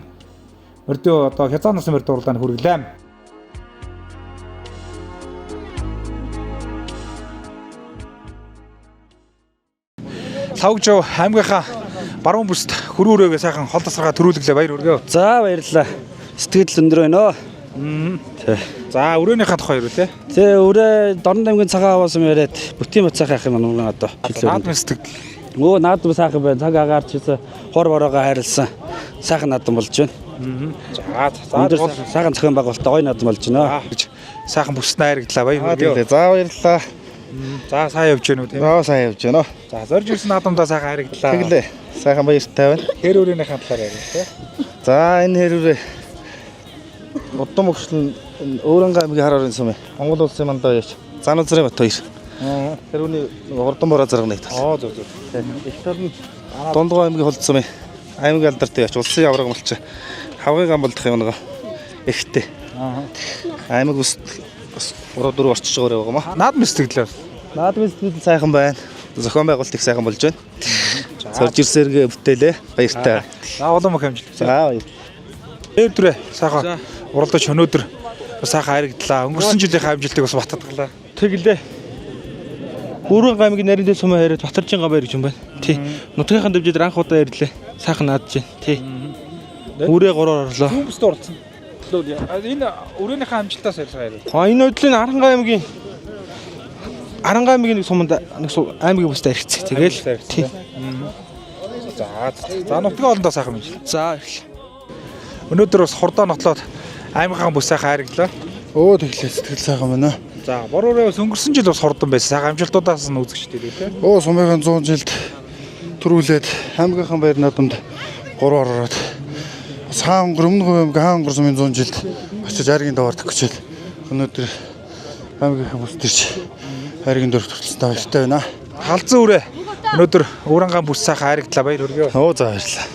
мөрдөө одоо хязгаар насны мөрдөө уралдааны хүргэлээ. Лавгжоо аймгийнхаа баруун бүст хөрөөрөөгөө сайхан хол тасаргаа төрүүлглээ баяр хүргэв. За баярлалаа. Сэтгэл өндөр байна. За өрөөнийхээ тухай юу те? Тэ өрөө Дорн аймгийн цагаан аваас юм яриад бүтийн бацаах ах юм уу одоо. Наадмын сэтгэл. Өө наадмын сайхан байна. Цаг агаар ч хор бороогоо хайрлсан. Сайхан наадам болж байна. За сайхан зохион байгуулалттай гоё наадам болж байна. Сайхан бүснэ хайрагдлаа баяр хүргэв. За баярлалаа. За сайн явж гэнэ үү те? Сайн явж байна. За зорж ирсэн наадамдаа сайхан хайрагдлаа. Тэглээ. Сайхан баяртай байна. Хэр өрөөнийхээ талаар яриа те? За энэ хэрүүрээ удам өгшлэн Өвөрхан аймгийн хар орон сумын Монгол улсын мандаа яач Зануузрын бат 2. Тэрүүний урдан бороо зарга нэг тал. Зөв. Их тал нь Дундгой аймгийн холд сумын аймгийн алдарт яач улсын авраг малч хавгын гам болдох юм нэг ихтэй. Аймаг ус 3-4 орчиж байгаа юм аа. Наадмын сэтгэлээ. Наадмын сэтгэл сайхан байна. Зохион байгуулалт их сайхан болж байна. Зорж ирсээргээ бүтээлээ. Баяртай. За улам их амжилт. За баяр. Ээр дүрээ сайхан уралдаж өнөөдөр сайхан хайрагдлаа. Өнгөрсөн жилийн амжилтыг бас баттгалаа. Тэглээ. Өвөрхан аймгийн Нарийнтэй сүмээ хайраад Батөржин гамбаяр гэж юм байна. Тий. Нутгийнхаа дэвжээр анх удаа ярьлаа. Сайхан наадж байна. Тий. Үрээ 3-оор орлоо. Хүмүүст уралцсан. Энэ өрөөнийхөө амжилтаас ярьсан. Энэ өдлийн Аранга аймгийн нэг суманд нэг аймгийн бүстэй хэрэгцээ. Тэгэл. Тий. За нутгийн олондоо сайхан юм. За ирлээ. Өнөөдөр бас хурдаа нотлоод аймгийн бүс сайхан хайрагдлаа. Тэглээ сэтгэл сайхан байна. За бороо бас өнгөрсөн жил бас хурдан байсан. Сайхан амжилтуудаас нь үзэгчтэй лээ. Сумын 100 жилд төрүүлээд аймгийнхан баяр наадамд 3-оор ороод Саан Өмнөгийн аймгийн Хаан хонгор сумын 100 жилд очиж айргийн даваар төгчөөл өнөөдөр аймгийнхаа бүс төрч айргийн дөрөв төрөлцөнтэй баяртай байна. Халзан үрээ өнөөдөр Өвөрхан бүс сайхан хайрагдлаа баяр хүргэв. За баярлалаа.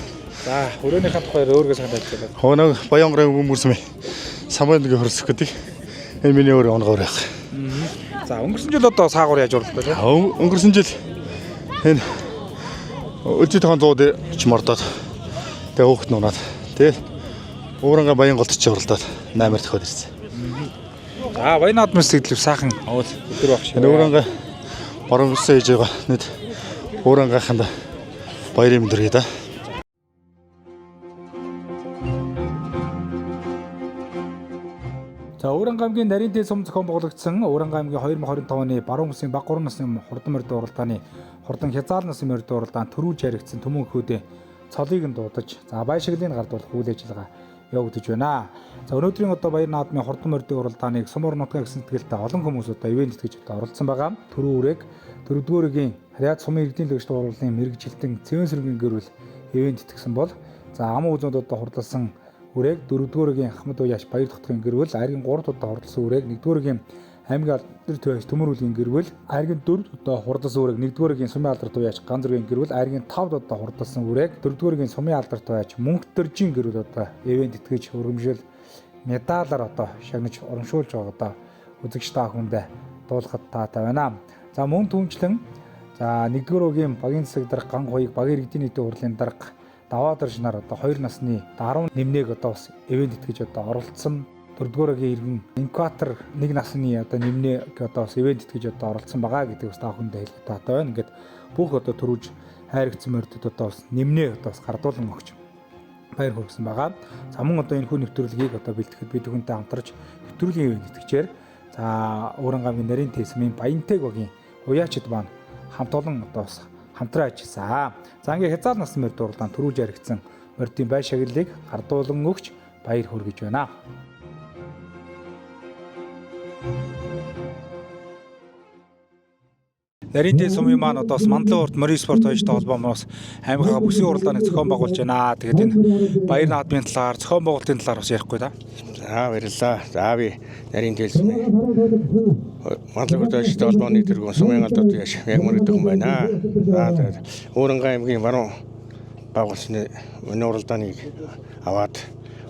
За өрөөнийхөө тухай өөргөө сайхан тайлбарлаа. Нэг Баянгорын хүмүүс юм. Самбайнгийн хөрсөх гэдэг. Энэ миний өөрөө онгоор байх. За өнгөрсөн жил одоо саагуур яаж уралдаа те? Өнгөрсөн жил энэ Өлзий тахан 100 ч мордоод тэгээ хөөхт нунаад тэгээ Өвөрхан Баянголд ч уралдаад 8-аар төхөд ирсэн. За баян наадмын сэтгэл сайхан өдөр баг шиг. Өвөрхан баруун бүсээ хийж байгаа нэт Өвөрхангийнханд баярын өдөр гэдэг. За Өвөрхан аймгийн Нарийнтэй сум зохион байгуулагдсан Өвөрхан аймгийн 2025 оны баруун бүсийн баг 3 насны хурдан морьдын уралдааны хурдан хязаал насны морьдын уралдаанд төрүүлж яригдсан төмөнхүүдийн цолыг нь дуудаж за байшиглыг гардуулах үйл ажиллагаа явагдаж байна. За өнөөдрийн одоо баяр наадмын хурдан морьдын уралдааныг Сумор нутгаа гэсэн сэтгэлтэй олон хүмүүс одоо ивент итгэж одоо оролцсон байгаа. Төрөө үрэг дөрөвдүгээрийн Харьяат сумын иргэдийн лөгч дууралын мэрэгжилтэн цэвэн сэргийн гэрүүл ивент итгэсэн бол за амун үзэнд одоо хурдалсан үрээг 4-р Ахмад Уяаш Баяр Дотгын гэрвэл айргийн 3 удаа хурдсан үрээг 1-р аймгийн алдар туяаш Төмөр үлгийн гэрвэл айргийн 4 удаа хурдсан үрээг 1-р Сумын алдар туяаш Ганзүргийн гэрвэл айргийн 5 удаа хурдсан үрээг 4-р Сумын алдар туяаш Мөнхтөржийн гэрвэл одоо ивент итгэж өргөмжил медалаар одоо шагнаж урамшуулж байгаа одоо үзэгч та бүхэндээ дуулахад таатай байна. За мөн түнчлэн за 1-р багийн засаг дарга Ган хоёрыг багийн иргэдийн нийтийн хурлын дарга Даваадарж нар одоо 2 насны 10 нэмнэг одоо бас ивент итгэж одоо оролцсон. 4-р иргэн инкватор 1 насны одоо нэмнэг одоо бас ивент итгэж одоо оролцсон байгаа гэдэг бас та бүхэндээ хэлэх таатай байна. Ингээд бүх одоо төрүүж хайрцсан мордод одоо бас нэмнээ одоо бас гардуулан өгч баяр хүргэсэн байгаа. За мөн одоо энэ хүн нэвтрүүлгийг одоо бэлтгэхэд бид бүхэнтэй хамтарч нэвтрүүлгийн ивент итгэжээр за Өвөрхөн аймгийн нарийн тесмийн Баянтэг багийн уяачид маань хамт олон одоо бас хамтран ажилласан. За ингээ хязгаар насны морд дурлаан төрүүлж яригдсан мордын бай шагналыг гардуулан өгч баяр хүргэж байна. Нарийн сумын маань одоо бас Мандлын урд морин спорт хоёртой холбоомоос аймгийн бүсийн уралдааны зохион байгуулж байна. Тэгээд энэ баяр наадмын талаар, зохион байгуулалтын талаар бас ярихгүй да. За баярлалаа. За би нарийн сумын Мандлын урд хоёртой холбооны тэргүүн сумын алдар туяаш яг мөрөдөх юм байна. За тэгээд Өвөрхөн аймгийн баруун байгуулсны өнөө уралдааныг аваад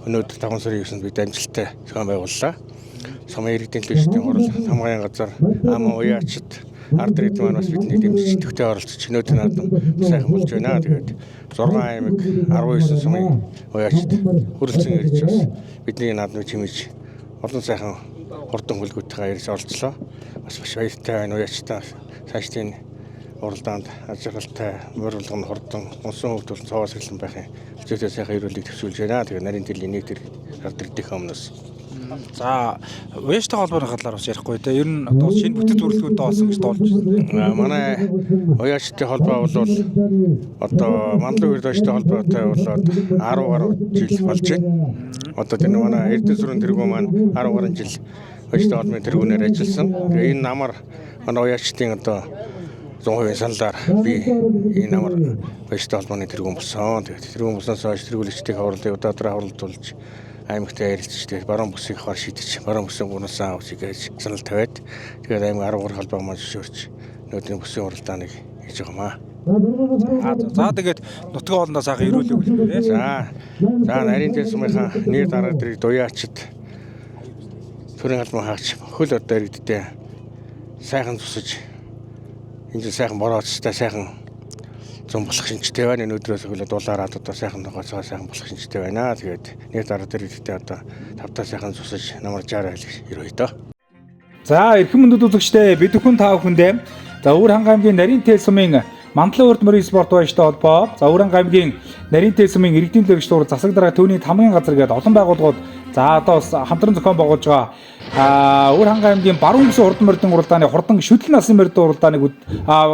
өнөөдөр 5 сарын 9-нд бид амжилттай зохион байгууллаа. Сумын иргэдийн төлөөлөлтийн хурал, хамгаалын газар, ам уяачид ард иргэд маань бас бидний дэмжиж төвтэй оролцож өнөөдөр наадам сайхан болж байна. Тэгээд 6 аймаг 19 сумын уяачид хүрэлцэн ирж бас бидний наадмыг чимэж олон сайхан хурдан хөлгүүдтэйгээ ирж оролцлоо. Бас баяртай байна уяачтаа цаашдын уралдаанд ажиглалтай мөрөлгөн хурдан унсан хөвд болон цаваас эхлэн байхын зүйтэй сайхан ирүүлгийг төвшүүлж байна. Тэгээд нарийн төлөвийн нийт ард иргэдийн өмнөөс за уяачтай холбооны талаар бас ярихгүй те. Ер нь одоо шинэ бүтэц зөвлөгөөд олсон гэж тоолж байна. Манай уяачтай холбоо бол одоо Мандлын урд уяачтай холбоотой болоод 10 гаруй жил болж байна. Одоо энэ манай Эрдэнэ сүрэн тэргүүн маань 10 гаруй жил уяачтай холбооны тэргүүнээр ажилласан. Тэгээ энэ намар манай уяачтын одоо 100% саналаар би энэ намар уяачтай холбооны тэргүүн болсон. Тэгээд тэргүүн болсноос хойш тэргүүлэгчдийн хавралыг удаадраа хавралдуулж аймагтай ярилцж тэгээд баруун бүсийг хар шийдэж баруун бүсийн гунасаа авч гэж санал тавиад тэгээд аймаг 10 гаруй холбоо маань зөвшөөрч өнөөдрийн бүсийн уралдааныг хийж байгаамаа. За тэгээд нутгийн хоолндоо сайхан ирүүлэг үлдээ. За нарийн сумынхаа нэр дараа дэрэг уяачид төрийн албан хаагч хөл одоо иргэдтэй сайхан тусаж энэ сайхан борооцтой сайхан зам болох шинжтэй байна. Өнөөдрөөс эхлээд дулаараад одоо сайхан ногоцоо сайхан болох шинжтэй байна. Тэгээд нэр дараа дэрэгдээ одоо тавтаа сайхан тусаж намар 60 айлг ирвэ доо. За эрхэм мөндөд үзэгчдээ бид бүхэн та бүхэндээ за Өвөрхөн аймгийн нарийн сумын Мандлын урд морин спорт баяртай холбоо, за Өвөрхөн аймгийн нарийн сумын иргэдийн төлөөлөгч дур засаг дарга төвний хамгийн газар гээд олон байгууллагууд за одоо бас хамтран зохион байгуулж байгаа Өвөрхөн аймгийн баруун бүсийн хурдан мордын уралдааны хурдан шүтлэн насны мордын уралдааныг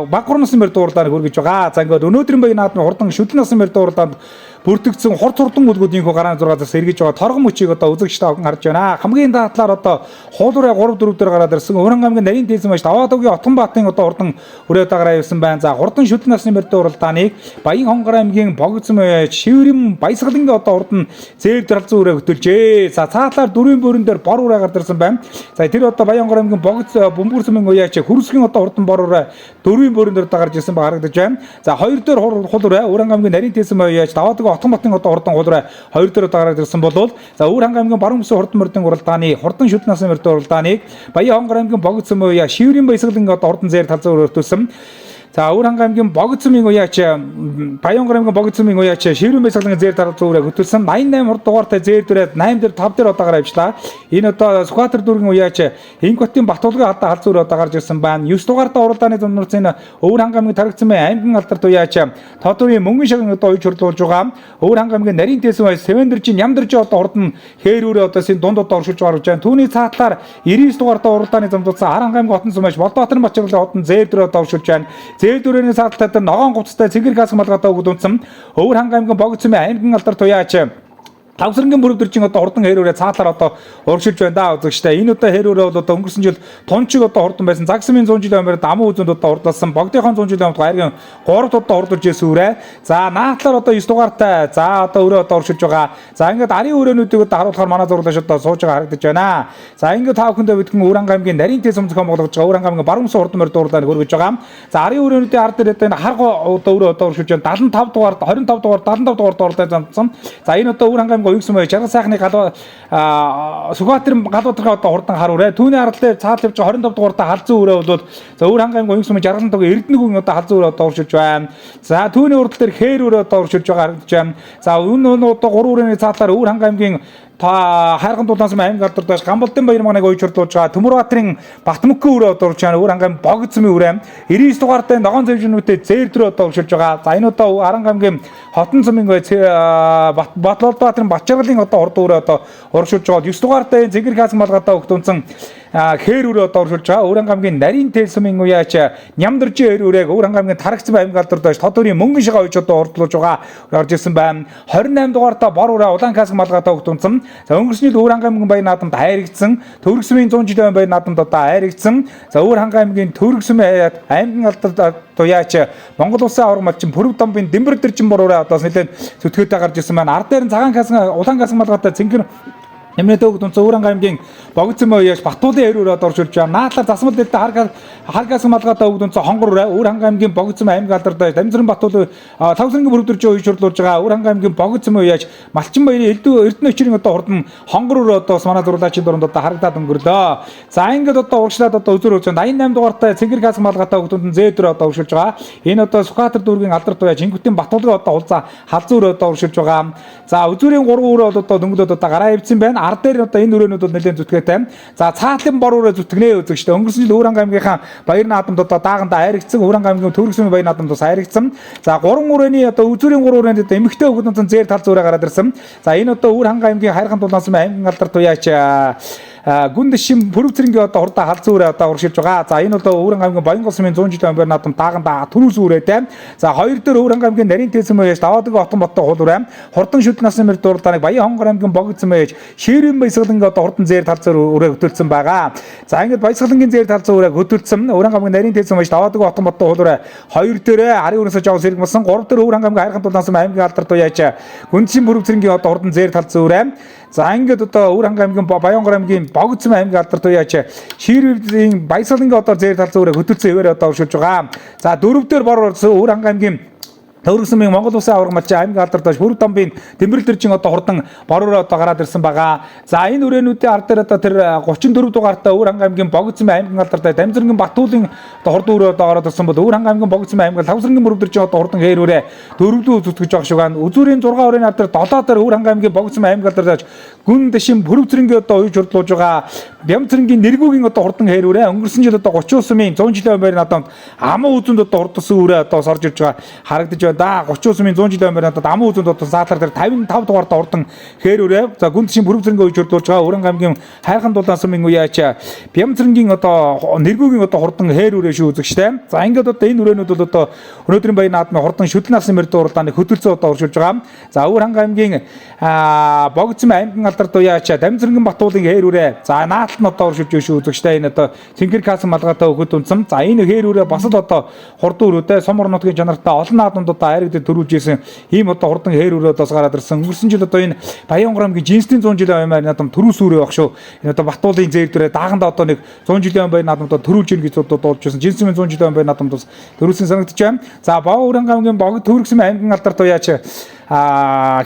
баг 3 насны мордын уралдааныг хүргэж байгаа. За ингээд өнөөдрийн баяр наадмын хурдан шүтлэн насны мордын уралдаанд бүртгэгдсэн хурд хурдан үлгүүдийнхөө гарааны 6 зас эргэж байгаа торгон мөчийг одоо үзэгч та бүхэн харж байна. Хамгийн дадлаар одоо хуулуурай 3-4 дээр гараад ирсэн Өвөрхөн аймгийн нарийн маш Даваадуугийн Отгонбаатын одоо хурдан өрөө дагараа явсан байна. За хурдан шүтлэн насны мордын уралдааныг Баян хонгор аймгийн Богцом Шиврэм Баясгалангийн одоо хурдан зээр талзан өрөө хөтөлжээ. За цаатлаар дөрвийн бөөрөн дээр бор ураа гард ирсэн байна. За тэр одоо Баян хонгор аймгийн Богц Бөмбөр сумын уяач Хүрсгийн одоо хурдан бор ураа дөрвийн бөөрөн дээр дагарж ирсэн ба харагдаж байна. За хоёр дээр хул ураа Өвөрхөн аймгийн нарийн уяач Даваадуугийн Отгонбаатын одоо хурдан гулраа хоёр дээр дагараад ирсэн болвол за Өвөрхөн аймгийн баруун бүсийн хурдан мордын уралдааны хурдан шүтлэн насны мордын уралдааныг Баян хонгор аймгийн Богцом уяа Шиврэм Баясгалангийн одоо хурдан зээр талзан өрөө хөтөлсөн. За Өвөрхөн аймгийн Богцомын уяач Баян хонгор аймгийн Богцомын уяач Шиврэм Баясгалангийн зээр талзан өрөө хөтөлсөн 88 хурд дугаартай зээр дүрээд 8 дээр 5 дээр одоо гараа авчлаа. Энэ одоо Сүхбаатар дүүргийн уяач Инкотын Батулгын хадаа халзан өрөө одоо гарч ирсэн байна. 9 дугаартай уралдааны зурнууц энэ Өвөрхөн аймгийн Тарагцмын аймгийн алдарт уяач Тодорын мөнгөн шагныг одоо уйж хурлуулж байгаа. Өвөрхөн аймгийн нарийн уяач Сэвэндэржин Ямдэржи одоо хурдан хээр өрөө одоо син дунд одоо оршуулж гарч байна. Түүний цаатлаар 99 дугаартай уралдааны замдуулсан Харанх аймгийн Хотон сумаач Болдбаатарын Бачаглалын хотон зээр дүрээ одоо оршуулж байна. Зээр дүрээний цаатлаар дээр ногоон гуцтай цэнгэр газ малгайтай өгд унтсан Өвөрхөн аймгийн Богцомын аймгийн алдарт уяач Тавсрангийн бүрэгдэрчин одоо хурдан хэрүүрээ цаатлаар одоо урагшилж байна да үзэгчтэй. Энэ одоо хэрүүрээ бол одоо өнгөрсөн жил тунчиг одоо хурдан байсан. Загсмын 100 жилийн өмнө дамуу үзэнд одоо хурдалсан. Богдынхон 100 жилийн өмнө хайргийн 3-т одоо хурдалж ирсэн үрээ. За наатлаар одоо 9 дугаартай. За одоо өрөө одоо урагшилж байгаа. За ингээд арын өрөөнүүдийг одоо харуулахаар манай зурлаач одоо сууж байгаа харагдаж байна. За ингээд та бүхэндээ бидгэн Өвөрангай аймгийн нарийнтэй сүм зохион байгуулж байгаа Өвөрангай аймгийн баруун хурдан морь дуурлааг хөргөж байгаа. За арын өрөөнүүдийн ард дээр одоо энэ харга одоо өрөө одоо урагшилж байна. 75 дугаар 25 дугаар 75 дугаар дуурлааг замцсан. За энэ одоо Өвөрангай аймгийн уяг сүм жаргал сайхны галуу Сүхбаатарын галуутраа одоо хурдан харуулаа. Түүний аралтай цаал явж 25 дугаартай халзан өрөө бол за Өвөрангай аймгийн уяг сүмийн жаргалан тог Эрдэнэгийн одоо халзан өрөө одоо урагшилж байна. За түүний урд дээр хээр өрөө одоо урагшилж байгаа харагдаж байна. За энэ одоо 3 өрөөний цаатлаар Өвөрангай аймгийн та хайрхан дулаансан аймаг алдарт байж Гамбалдын баяр манайг уйчрлуулж байгаа Төмөрбаатарын Батмөккөн өрөө одоо урагшилж байна. Өвөрангай богцмын өрөө 99 дугаартай ногоон цэвжнүүтэй зээрдрөө одоо урагшилж байгаа. За энэ одоо Аранга аймгийн Хотон цомын Батлолбаатарын Батчаргалын одоо хурд өрөө одоо урагшилж байгаа. 9 дугаартай Зэгэр хаасан малгатаа өгдөнсөн хээр өрөө одоо урагшилж байгаа. Өвөрангай аймгийн нарийн тэлсмийн уяач Нямдэржин хээр өрөөг Өвөрангай аймгийн Тарагцсан аймаг алдарт байж Тод өрийн мөнгөн шигаа уйч одоо урдлуулж байгаа орж ирсэн байна. 28 дугаартай Бор өрөө Улаан хаасан малгатаа өгдөнсөн. За өнгөрсөн жил Өвөрангай аймгийн баяр наадамд хайрагдсан. Төвөргсмийн 100 жилийн баяр наадамд одоо хайрагдсан. За Өвөрангай аймгийн Төвөргсмийн аймгийн алдарт туяач Монгол улсын авраг малчин Пүрэв домбын Дэмбэр дэрчин бороо одоо нэлээд зүтгөөтэй гарч ирсэн байна. Ард дээр нь цагаан хаасан Улаан хаасан малгатаа цэнгэр Нэмнэт өгдөн Өвөрангай аймгийн богцмын уяач Батуулын хээр өрөө орж ирж байгаа. Наатлаар засмал дэлтэй харгаас малгатаа өгдөн хонгор өрөө Өвөрангай аймгийн богцмын аймаг алдарт Дамжиран Батуул Тавсрангийн бүрдэрч уйчрлуулж байгаа. Өвөрангай аймгийн богцмын уяач Малчин баярын Эрдэнэ өчрийн одоо хурдан хонгор өрөө одоо манай зурлаачийн дөрөнд одоо харагдаад өнгөрлөө. За ингээд одоо урагшлаад одоо үзүр үзэн 88 дугаартай Цэнгэр хаас малгатаа өгдөнд зээдрөө одоо урагшилж байгаа. Энэ одоо Сүхбаатар дүүргийн алдарт уяач Ингүтийн Батуулгын одоо хулцаа халзан өрөө одоо урагшилж байгаа. За үзүүрийн 3 өрөө одоо дөнгөлөд одоо гараа ивцэн байна. Ард дээр одоо энэ өрөөнүүд бол нэлээд зүтгээтэй. За цаатлын Бор өрөө зүтгэнэ үзэгчтэй. Өнгөрсөн жил Өвөрангай аймгийнхаа баяр наадамд одоо даагандаа хайрагдсан. Өвөрангай аймгийн Төвөргсмийн баяр наадамд бас хайрагдсан. За 3 өрөөний одоо үзүүрийн 3 өрөөнд одоо эмэгтэй өгдөнцөн зээр тал зөөрэ гараад ирсэн. За энэ одоо Өвөрангай аймгийн хайрхан дулаансан аймгийн алдарт уяач гүнд шим Пүрэвцэрэнгийн одоо хурдан халзан өрөө одоо урагшилж байгаа. За энэ бол Өвөрангай аймгийн Баянгол сумын 100 жилийн баяр наадамд даагандаа түрүүс өрөөтэй. За хоёр дээр Өвөрангай аймгийн нарийн тэлсэм уяач Даваадаг Отон Боттой хул өрөө. Хурдан шүтэн насны мөр дуурлааныг Баян хонгор аймгийн Богцэм уяач Ширүүн баясгалангийн одоо хурдан зээр тал зөөр өрөө хөтөлсөн байгаа. За ингээд баясгалангийн зээр тал зөөр өрөө хөтөлсөн. Өвөрангай аймгийн нарийн тэлсэм уяач Даваадаг Отон Боттой хул өрөө. Хоёр дээрээ ари өрөөсөө жоо сэрэг болсон. Гурав дээр Өвөрангай аймгийн хайрхан дулаансан аймгийн алдарт уяач Гүншин Пүрэвцэрэнгийн одоо хурдан зээр тал зөөрэ. За ингээд одоо Өвөрангай аймгийн Баянгор аймгийн Богцэм аймгийн алдарт уяач Ширүүн баясгалангийн одоо зээр тал зөөр хөтөлсөн хэвээр одоо уршилж байгаа. За дөрөв дээр Бор Өвөрангай аймгийн Төвөргсмийн Монгол улсын авраг малчин аймгийн алдарт байж Пүрэв домбын Дэмбэр дэрчин одоо хурдан Бор өрөө одоо гараад ирсэн байгаа. За энэ өрөөнүүдийн ард дээр одоо тэр 34 дугаартай Өвөрангай аймгийн Богцмын аймгийн алдарт байж Дамжиран Батуулын одоо хурдан өрөө одоо гараад ирсэн бол Өвөрангай аймгийн Богцмын аймгийн Тавсрангийн Пүрэв дэрчин одоо хурдан хээр өрөө дөрөвдөө зүтгэж байгаа шиг байна. Үзүүрийн 6 өрөөний алдар 7 дээр Өвөрангай аймгийн Богцмын аймгийн алдарт байж гүн дэшин Пүрэвцэрэнгийн одоо уйж хурдлуулж байгаа. Бямцэрэнгийн нэргүүгийн одоо хурдан хээр өрөө өнгөрсөн жил одоо 30 сумын 100 жилийн баяр наадамд амуу үзэнд одоо хурдсан өрөө одоо сорж ирж байгаа харагдаж да 30 сумын 100 жилийн өмнө одоо амуу үзэнд одоо саатлаар дээр 55 дугаартай хурдан хээр өрөө. За гүнд шин Пүрэвцэрэнгийн уйж хурдлуулж байгаа. Өвөрангай аймгийн хайрхан дулаансан уяач Бямцэрэнгийн одоо нэргүүгийн одоо хурдан хээр өрөө шүү үзэгчтэй. За ингээд одоо энэ өрөөнүүд бол одоо өнөөдрийн баяр наадмын хурдан шүтэн насны мөр дуурлааныг хөтөлцөө одоо уршилж байгаа. За Өвөрангай аймгийн Богцмын аймгийн алдарт уяач Дамжиран Батуулын хээр өрөө. За наалт нь одоо уршилж шүү үзэгчтэй. Энэ одоо Цэнгэр хаасан малгатаа өгöd унсан. За энэ хээр өрөө бас л одоо хурдан өрөөтэй сумар нутгийн чанартай олон наадамд одоо хайрагдаж төрүүлж ирсэн ийм одоо хурдан хээр өрөөдөөс гараад ирсэн. Өнгөрсөн жил одоо энэ Баянгор аймгийн Жинсний 100 жилийн аймаар наадам төрүүс өрөө баг шүү. Энэ одоо Батуулын зээр дээрээ даагандаа одоо нэг 100 жилийн аймаар наадамд төрүүлж ийн гэж одоо дуулж ирсэн. Жинсний 100 жилийн аймаар наадамд бас төрүүлсэн санагдаж байна. За Өвөрангай аймгийн Богд Төвөргсмийн аймгийн алдарт уяач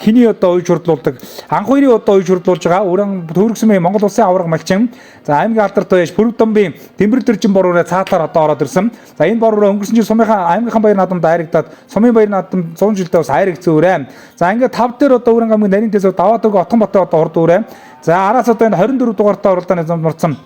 хиний одоо уйж хурдлуулдаг анх хоёрын одоо уйж хурдлуулж байгаа Өвөрангай Төвөргсмийн Монгол улсын авраг малчин. За аймгийн алдарт уяач Пүрэв домбын Дэмбэр дэрчин Бор өрөө цаатлаар одоо ороод ирсэн. За энэ Бор өрөө өнгөрсөн жил сумынхаа аймгийнхан баяр наадамд хайрагдаад сумын баяр наадамд 100 жилдээ бас хайрагдсан өрөө. За ингээд 5 дээр одоо Өвөрангай аймгийн нарийн тэлсэм Даваадаг Отон Боттой одоо хурд өрөө. За араас одоо энэ 24 дугаартай уралдааны замд морцсон.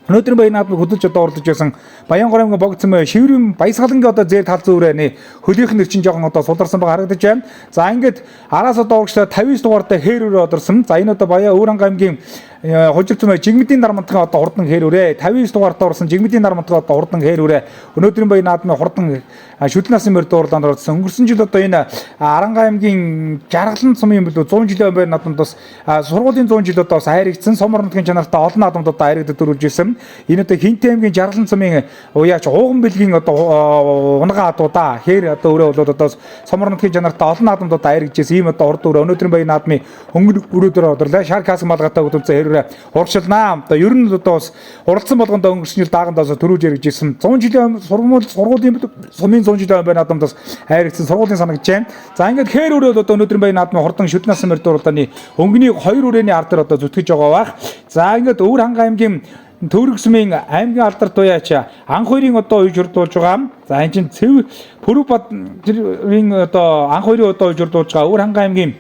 Өнөөдрийн баяр наадмыг хөдөлж одоо уралдаж байсан Баянгор аймгийн Богцмын Ширүүн баясгалангийн одоо зээр тал зөөрөөний хөлийнх нэр чинь жоохон одоо сулдарсан байгаа харагдаж байна. За ингээд араас одоо урагшлаа 59 дугаартай хээр өрөө одорсон. За энэ одоо Өвөрангай аймгийн хожигдсон жигмэдийн дарамтгын одоо хурдан хээрүүрээ 59 дугаартаа орсон жигмэдийн дарамтгын одоо хурдан хээрүүрээ өнөөдрийн баян наадмын хурдан шүтэн насны морь дуурлаанд орсон. Өнгөрсөн жил одоо энэ Аранга аймгийн Жаргалан цумын билүү 100 жилийн баян наадманд бас сургуулийн 100 жил одоо бас хайрагдсан Сомор нутгийн чанартай олон наадманд одоо хайрагдаж дөрвөлж ирсэн. Энэ одоо Хинтээ аймгийн Жаргалан цумын уяач ууган бэлгийн одоо унгаа адуудаа хээр одоо өрөө болоод одоо Сомор нутгийн чанартай олон наадманд одоо хайрагдаж ирсэн. Ийм одоо урд өрөө өнөөдрийн баян наадмын өнгө өрөөдөр орлоо шар каск малгатай хөдөлсөн хэрэг урагшилнаа. Одоо ер нь одоо бас уралдсан болгондоо өнгөрсөн жил даагандаас төрүүлж яригж ирсэн 100 жилийн сургуулийн сумын 100 жилийн баян наадмаас хайрагдсан сургуулийн санагдж байна. За ингээд хээр өрөө одоо өнөөдрийн баян наадмын хурдан шүтэн насны морь дуурлааны өнгөний 2 үрээний ар дээр одоо зүтгэж байгаа бах. За ингээд Өвөр ханга аймгийн Төвөрг сумын аймгийн алдар туяач анх хоёрын одоо үеж хурдуулж байгаа. За энэ чинь Цэв Пүрэв Бадрын одоо анх хоёрын одоо үеж хурдуулж байгаа Өвөр ханга аймгийн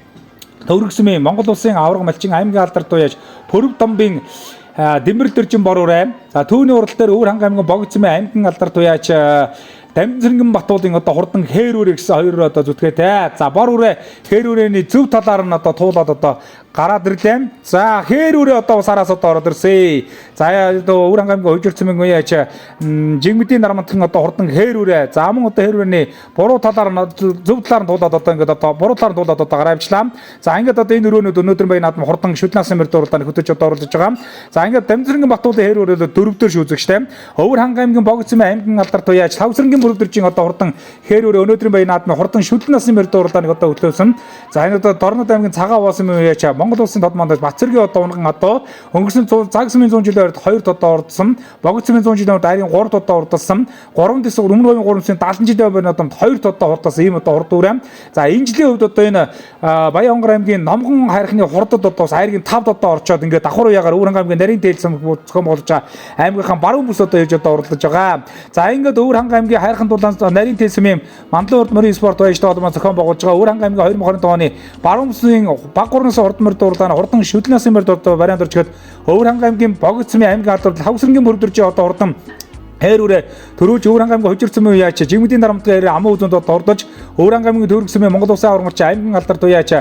Төвөрг сумын Монгол улсын авраг малчин аймгийн алдар туяач Пүрэв Домбын Дэмбэр дэржин бор үрээ. За түүний урал дээр Өвөр ханга аймгийн Богд сумын аймгийн алдар туяач Дамжиргэн Батуулын одоо хурдан хээр үрээ гэсэн хоёр одоо зүтгээтэй. За бор үрээ хээр үрээний зөв талаар нь одоо туулаад одоо гараад ирлээ. За хээр үрээ одоо бас араас одоо ороод ирсэн. За одоо Өвөр ханга аймгийн Хожирцмын уяач жигмэдийн дарамтгын одоо хурдан хээр үрээ. За мөн одоо хээр үрээний буруу талаар нь зөв талаар нь туулаад одоо ингээд одоо буруу талаар нь туулаад одоо гараавчлаа. За ингээд одоо энэ өрөөнүүд өнөөдөр баян наадам хурдан шүтэн насны морь дуурлаанд хөтөж одоо оруулж байгаа. За ингээд Дамжиргэн Батуулын хээр үрээ дөрөвдөр шүүзэгчтэй. Өвөр ханга аймгийн Богд сумын аймгийн алдар туяач Тавсрангийн Бүрдэржийн одоо хурдан хээр өрөө өнөөдрийн баян наадмын хурдан шүтэн насны морь дуурлаанд одоо хөтлөөсөн. За энэ одоо Дорнод аймгийн Цагаан Уусын уяач Монгол улсын тод мандаж Бацэргийн одоо унган одоо өнгөрсөн цаг сумын 100 жилийн ойрд 2 тодоо ордсон. Богд сумын 100 жилийн ойрд арийн 3 тодоо ордсон. 3 дэс өмнө говийн 3 сумын 70 жилийн баян наадамд 2 тодоо хурдсан ийм одоо хурд үрээ. За энэ жилийн хувьд одоо энэ Баянгор аймгийн Номгон хайрхны хурдад одоо саягийн 5 тодоо орчоод ингээд давхар уяагаар Өвөр ханга аймгийн нарийн тээлсэн зохион болж байгаа аймгийнхаа баруун бүс одоо ирж одоо орлож байгаа. За ингээд Өвөр ханга аймгийн хайрхан дулаан нарийн тээлсмийн Мандлын урд морин спорт баяжтай холбоо зохион байгуулж байгаа Өвөр ханга аймгийн 2025 оны баруун бүсийн баг гурнаас урд морь дуурлааны хурдан шүтэн насны морь дуурлаа вариант орчгод Өвөр ханга аймгийн Богд сумын аймгийн алдар Хавсрангийн Бүрдэржийн одоо хурдан хээр үрээ төрүүлж Өвөр ханга аймгийн Хожирцмын уяач жигмэдийн дарамтгын аман үзэнд одоо ордож Өвөр ханга аймгийн Төвөрг сумын Монгол улсын авраг малчин аймгийн алдар туяач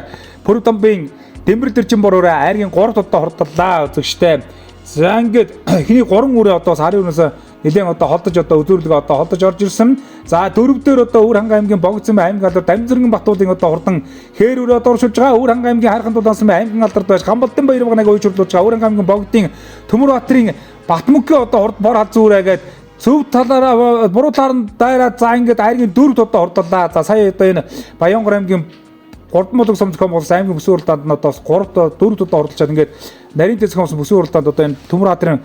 Пүрэв Домбын Дэмбэр дэржин бор үрээ айргийн 3 тодоо хурдлаа үзэгчтэй. За ингээд эхний 3 үрээ одоо сарын өрнөөс нэлээд одоо холдож одоо үзүүрлэгээ одоо холдож орж ирсэн. За дөрөвдөр одоо Өвөр ханга аймгийн Богд сумын аймгийн алдар Дамжиргэн Батуулын одоо хурдан хээр үрээ одоо оршуулж байгаа. Өвөр ханга аймгийн Хайрхан дулаан сумын аймгийн алдар байж Гамбалдын баяр багныг уйжруулж байгаа. Өвөр ханга аймгийн Богдын Төмөр Баатарын Батмөнхийн одоо хурд бор хал зүүрээгээд зөв талаараа буруу талаар нь дайраа за ингээд айргийн 4 тодоо хурдлаа. За сая одоо энэ Баянгор аймгийн Гурдмулаг сум зохион байгуулсан аймгийн бүсийн уралдаанд нь одоо 3 4 тодоо хурдлчаад ингээд нарийн тез зохион бүсийн уралдаанд одоо энэ Төмөр Баатарын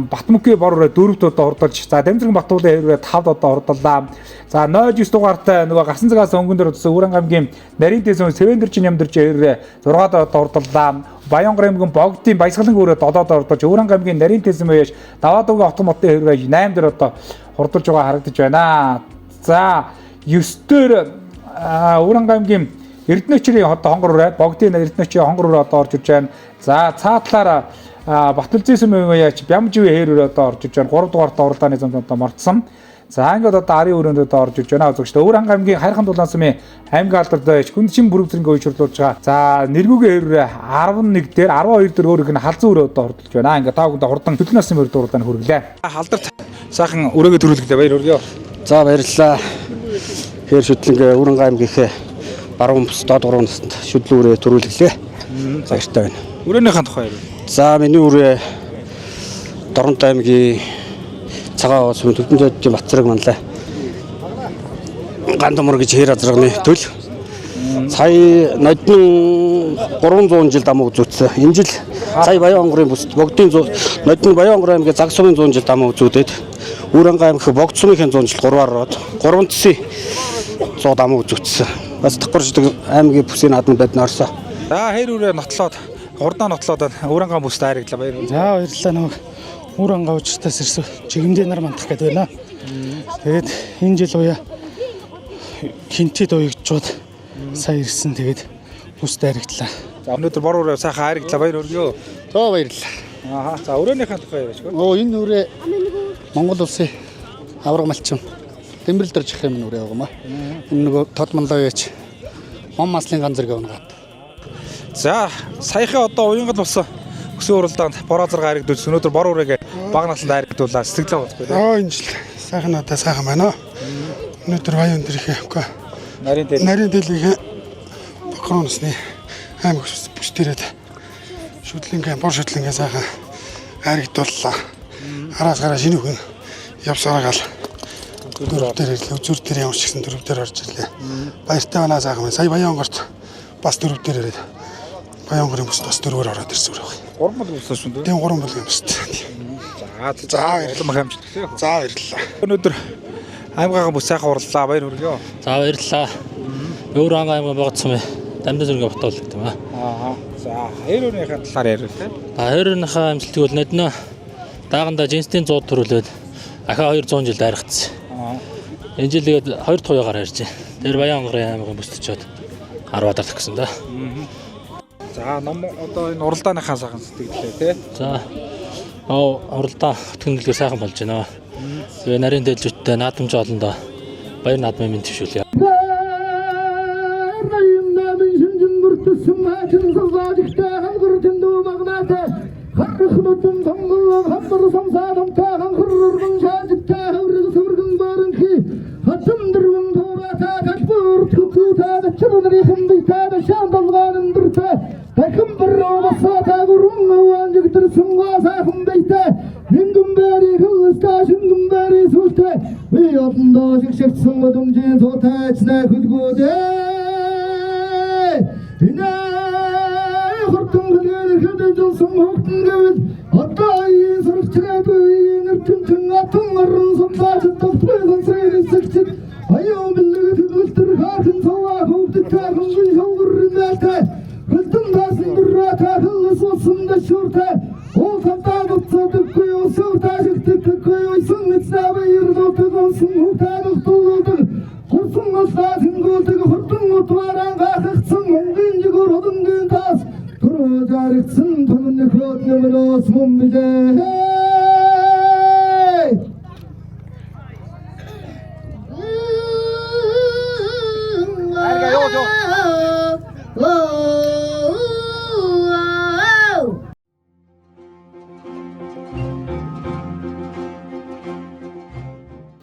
Батмөнхийн бор үрээ 4 тодоо хурдалж за Дамжиргэн Батуулын хээр үрээ 5 тодоо хурдлаа. За 09 дугаартай нөгөө Гасан цагаас өнгөн дээр утсан Өвөр ханга аймгийн нарийн тез Сэвэндэрчин ямдэрч хээр үрээ 6 тодоо хурдлаа. Баянгор аймгийн Богдын Баясгалан өрөө 7 тодоо хурдалж Өвөр ханга аймгийн нарийн тез маяж Даваадуугийн Хотон хотын хээр үрээ 8 дээр одоо хурдалж байгаа харагдаж байна. За 9 дээр Өвөр ханга аймгийн Эрдэнэчрийн одоо хонгор үрээ Богдын Эрдэнэчрийн хонгор үрээ одоо орж иж байна. За цаатлаараа Баталзын сумын уяач Бямживийн хээр үрээ одоо орж иж байна. 3 дугаарт уралдааны зам одоо мордсон. За ингээд одоо арын өрөөнд одоо орж иж байна. Үзэгчтэй Өвөр ханга аймгийн Хайрхан дулаан сумын аймгийн алдарт байж Хүндчин Бүрэг зэргийн уйжруулж байгаа. За нэргүүгийн хээр үрээ 11 дээр 12 дээр өөр их нь халзан өрөө одоо хурдалж байна. Ингээд таавд хурдан шүтэн насны морь дуурлаанд хүргэлээ. Халдарт сайхан өрөөгөө төрүүлгэлээ баяр хүргэе. За баярлалаа. Хээр шүтлэнгээ Өвөр ханга аймгийнхээ баруун бүс доод гурван наснд шүтлэн үрээ төрүүлгэлээ. Баяртай байна. Өрөөнийхэн тухай ярив. За миний үрээ Дорнод аймгийн Цагаан Уусын Төвдөнжийн Бацраг манлаа. Гандамөр гэж хээр азрагны төл. Сая нодны 300 жил дамуу үзүүлсэн. Энэ жил сая Баянгорын бүс Богдын нодны Баянгор аймгийн Заг сумын 100 жил дамуу үзүүлээд Өвөр ханга аймгийн Богд сумын 100 жил 3-аар ороод 3 төсөө 100 дамуу үзүүлсэн. Бас давхарчдаг аймгийн бүсийн наадманд байдна орсон. За хээр үрээ нотлоод хурдаа нотлоод Өвөр ханга бүст хайрглаа баяр. За баярлалаа намайг Өвөр ханга уучртаас ирсэн жигмэдийн нар мандах гэдэг байна. Тэгээд энэ жил уяа Хинтэд уягчууд сая ирсэн тэгээд бүст хайрглаа. За өнөөдөр бор үрээ сайхан хайрглаа баяр өргөө. За баярлалаа. Ааха за өрөөнийхэн тухай яриач. Энэ үрээ Монгол улсын авраг малчин Дэмбэрл дэржих юм үрээ байгаа маа. Энэ нөгөө тод манлаа яач Мон маслын ганц зэрэг унгаад. За саяхан одоо уянгал болсон Өсөн уралдаанд бороо 6 харигдуулсан. Өнөөдөр бор үрээгээ баг насанд харигдуулаад сэтгэлээ боцгүй. Энэ жил сайхан надад сайхан байна. Өнөөдөр баян өдрийнхээ үгүй. Нарийн дэлхийн Бакуруунсны аймаг бүсдэрээд шүтлэнгээ бор шүтлэнгээ сайхан харигдууллаа. Араас гараа шинэ хүн явсараагаал. Дөрөв дээр үзүр дээр явж гисэн дөрөв дээр орж ирлээ. Баяртай байна сайхан байна. Сая баян онгорт бас дөрөв дээр ирээд баян онгорын бүс бас дөрөвөр ороод ирсэн үү. 3 бол өссөн шүү дээ. Тийм 3 бүлгийн бүст. За баярлалаа. За баярлалаа. Өнөөдөр аймгаагаа бүс сайхан урлаа. Баяр хүргэе. За баярлалаа. Өөр аймаг богдсон бай. Дамжин зүргээ ботол гэдэг юм аа. За хоёрынхаа талаар ярил тэ. Хоёрынхаа амжилтыг бол нодно дааганда жинстийн 100 төрүүлээд ахаа 200 жил дайрагдсан. Энэ жилгээд 2 дахь уяагаар ярьж байна. Тэр баян онгорын аймагын бүсдчихэд 10 дарах гэсэн да. За ном одоо энэ уралдааныхаа сайхан сэтгэлээ тий. За уралдаа хөтгөнлөг сайхан болж байна. Тэгээ нарийн дэлжүүттэй наадамж олондоо баяр наадмын мэд төвшүүлье.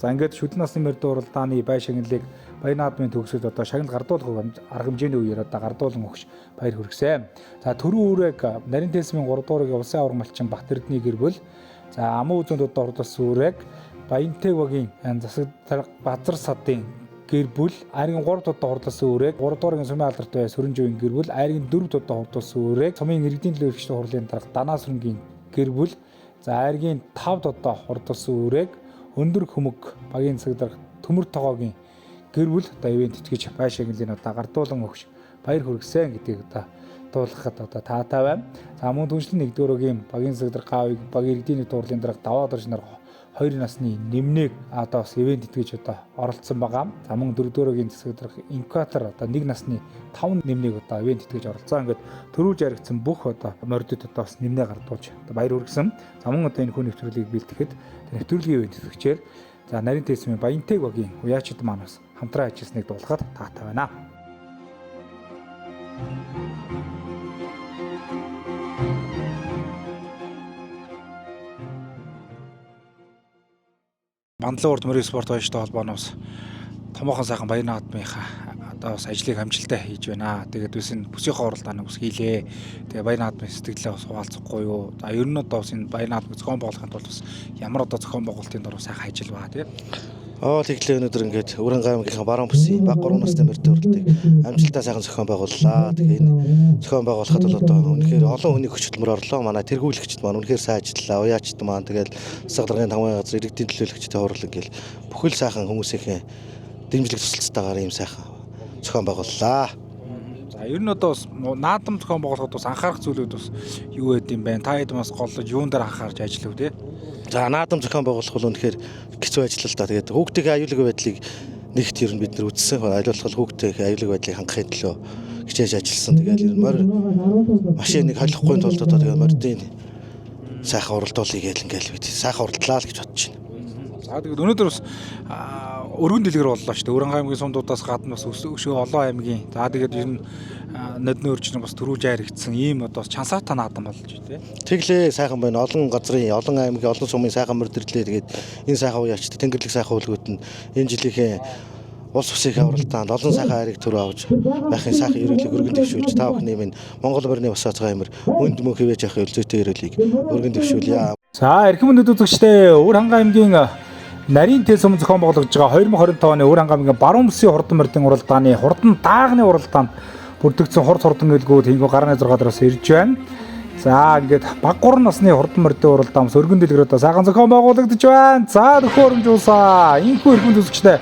За ингээд шүдэн насны морьд уралдааны бай шагналыг баян наадмын төгсөд одоо шагнал гардуулах арга хэмжээний үеэр одоо гардуулан өгч баяр хүргэсэн. За төрийн үүрэг нарийн тесмийн 3 дуурайг улсын авраг малчин Бат Эрдэнэ гэр бүл. За амын үзэнд одоо ордос үүрэг Баянтай багийн засаг базар садын гэр бүл айрын 3 удаа хурласан үүрэг 3 дуурайгийн сумын алдартай Сүрэнживийн гэр бүл айрын 4 удаа хурласан үүрэг сумын иргэдийн төлөө эрхчлэн хурлын дарга Данаа сүрэнгийн гэр бүл за айрын 5 удаа хурласан үүрэг өндөр хөмөг багийн засаг дарга Төмөр тогоогийн гэр бүл одоо ивент итгэж бай шагналын одоо гардуулан өгч баяр хүргэсэн гэдгийг одоо дуулгахад одоо таатай байна. За мөн түншлэн 1-р өгийн багийн засаг дарга Гаавыг багийн иргэдийн хурлын дарга Даваа дарж нар 2 насны нэмнэг одоо бас ивент итгэж одоо оролцсон байгаа. За мөн 4-р өгийн засаг дарга Инкватор одоо 1 насны 5 нэмнэг одоо ивент итгэж оролцсон. Ингээд төрүүлж яригдсан бүх одоо морьдод одоо бас нэмнээ гардуулж одоо баяр хүргэсэн. За мөн одоо энэ хүн нэвтрүүлгийг бэлтгэхэд нэвтрүүлгийн ивент итгэгчээр за нарийн тесмийн Баянтай багийн уяачид манаас хамтран ажилласныг дуулахад таатай байна. Бандлан урд мөрийн спорт баяртай холбооноос томоохон сайхан баяр наадмынхаа одоо бас ажлыг амжилттай хийж байна. Тэгээд үс энэ бүсийнхаа уралдааны ус хийлээ. Тэгээд баяр наадмын сэтгэлээ бас хуваалцахгүй юу. За ер нь одоо бас энэ баяр наадмыг зохион байгуулахын тулд бас ямар одоо зохион байгуулалтын дор сайхан ажил байгаа тийм. Тэглээ өнөөдөр ингээд Өрөнгө аймгийнхаа баруун бүсийн баг 3 насны морьтой уралдыг амжилттай сайхан зохион байгууллаа. Тэгээ энэ зохион байгуулахад бол одоо үнэхээр олон хүний хүч хөдөлмөр орлоо. Манай тэргүүлэгчд маань үнэхээр сайн ажиллаа. Уяачд маань тэгэл засаг даргын тамгын газар иргэдийн төлөөлөгчтэй хурлаг гэл бүхэл сайхан хүмүүсийнхээ дэмжлэг тусалцтайгаар ийм сайхан зохион байгууллаа. За ер нь одоо бас наадам зохион байгуулахад бас анхаарах зүйлүүд бас юу байд юм бэ? Та хэд бас голж юун дээр анхаарч ажиллав те? За наадам зохион байгуулах бол үнэхээр хэцүү ажил л да. Тэгээд хүүхдийн аюулгүй байдлыг нэгт ер нь бид нар үзсэн. Аюулгүй хүүхдийн аюулгүй байдлыг хангахын төлөө хичээж ажилласан. Тэгээд морь машиныг холихгүй тулд одоо тэгээд морьдын сайхан уралдуулъя гээл ингээл бид сайхан уралдлаа л гэж бодож байна. За тэгээд өнөөдөр бас өргөн дэлгэр боллоо шүү дээ. Өрөнгө аймгийн сумдуудаас гадна бас өшөө олон аймгийн. За тэгээд ер нь нодны өрчнө бас төрүүлж хайрагдсан ийм одоо чансаатай наадам болж байна тий. Тэглээ сайхан байна. Олон газрын, олон аймгийн, олон сумын сайхан мөрдөрлөө. Тэгээд энэ сайхан уяач Тэнгэрлэг сайхан үлгүүд нь энэ жилийнхээ улс усыг авралтаанд олон сайхан хайрыг төрөө авч байхын сайхан ерөөлийг өргөн дэвшүүлж та бүхний минь Монгол морины бас цаацгаа амир үнд мөн хөвэж явах өлзөөтэй ерөөлийг өргөн дэвшүүлье. За эрхэм мөндөд үзэгчдээ Өвөр ханга аймгийн нарийн тэсэм зохион байгуулагдж байгаа 2025 оны Өвөр ханга аймгийн баруун бүсийн хурдан мордын уралдааны хурдан даагны уралдаанд бүрдэгдсэн хурдан хэлгүүд хингүү гарны 6 дараас ирж байна. За ингээд баг 3 насны хурдан мордын уралдаан бас өргөн дэлгэрүүд сайхан зохион байгуулагдж байна. За нөхөр хөрөмжүүлсэн. Инхүү эрхэм үзэгчдээ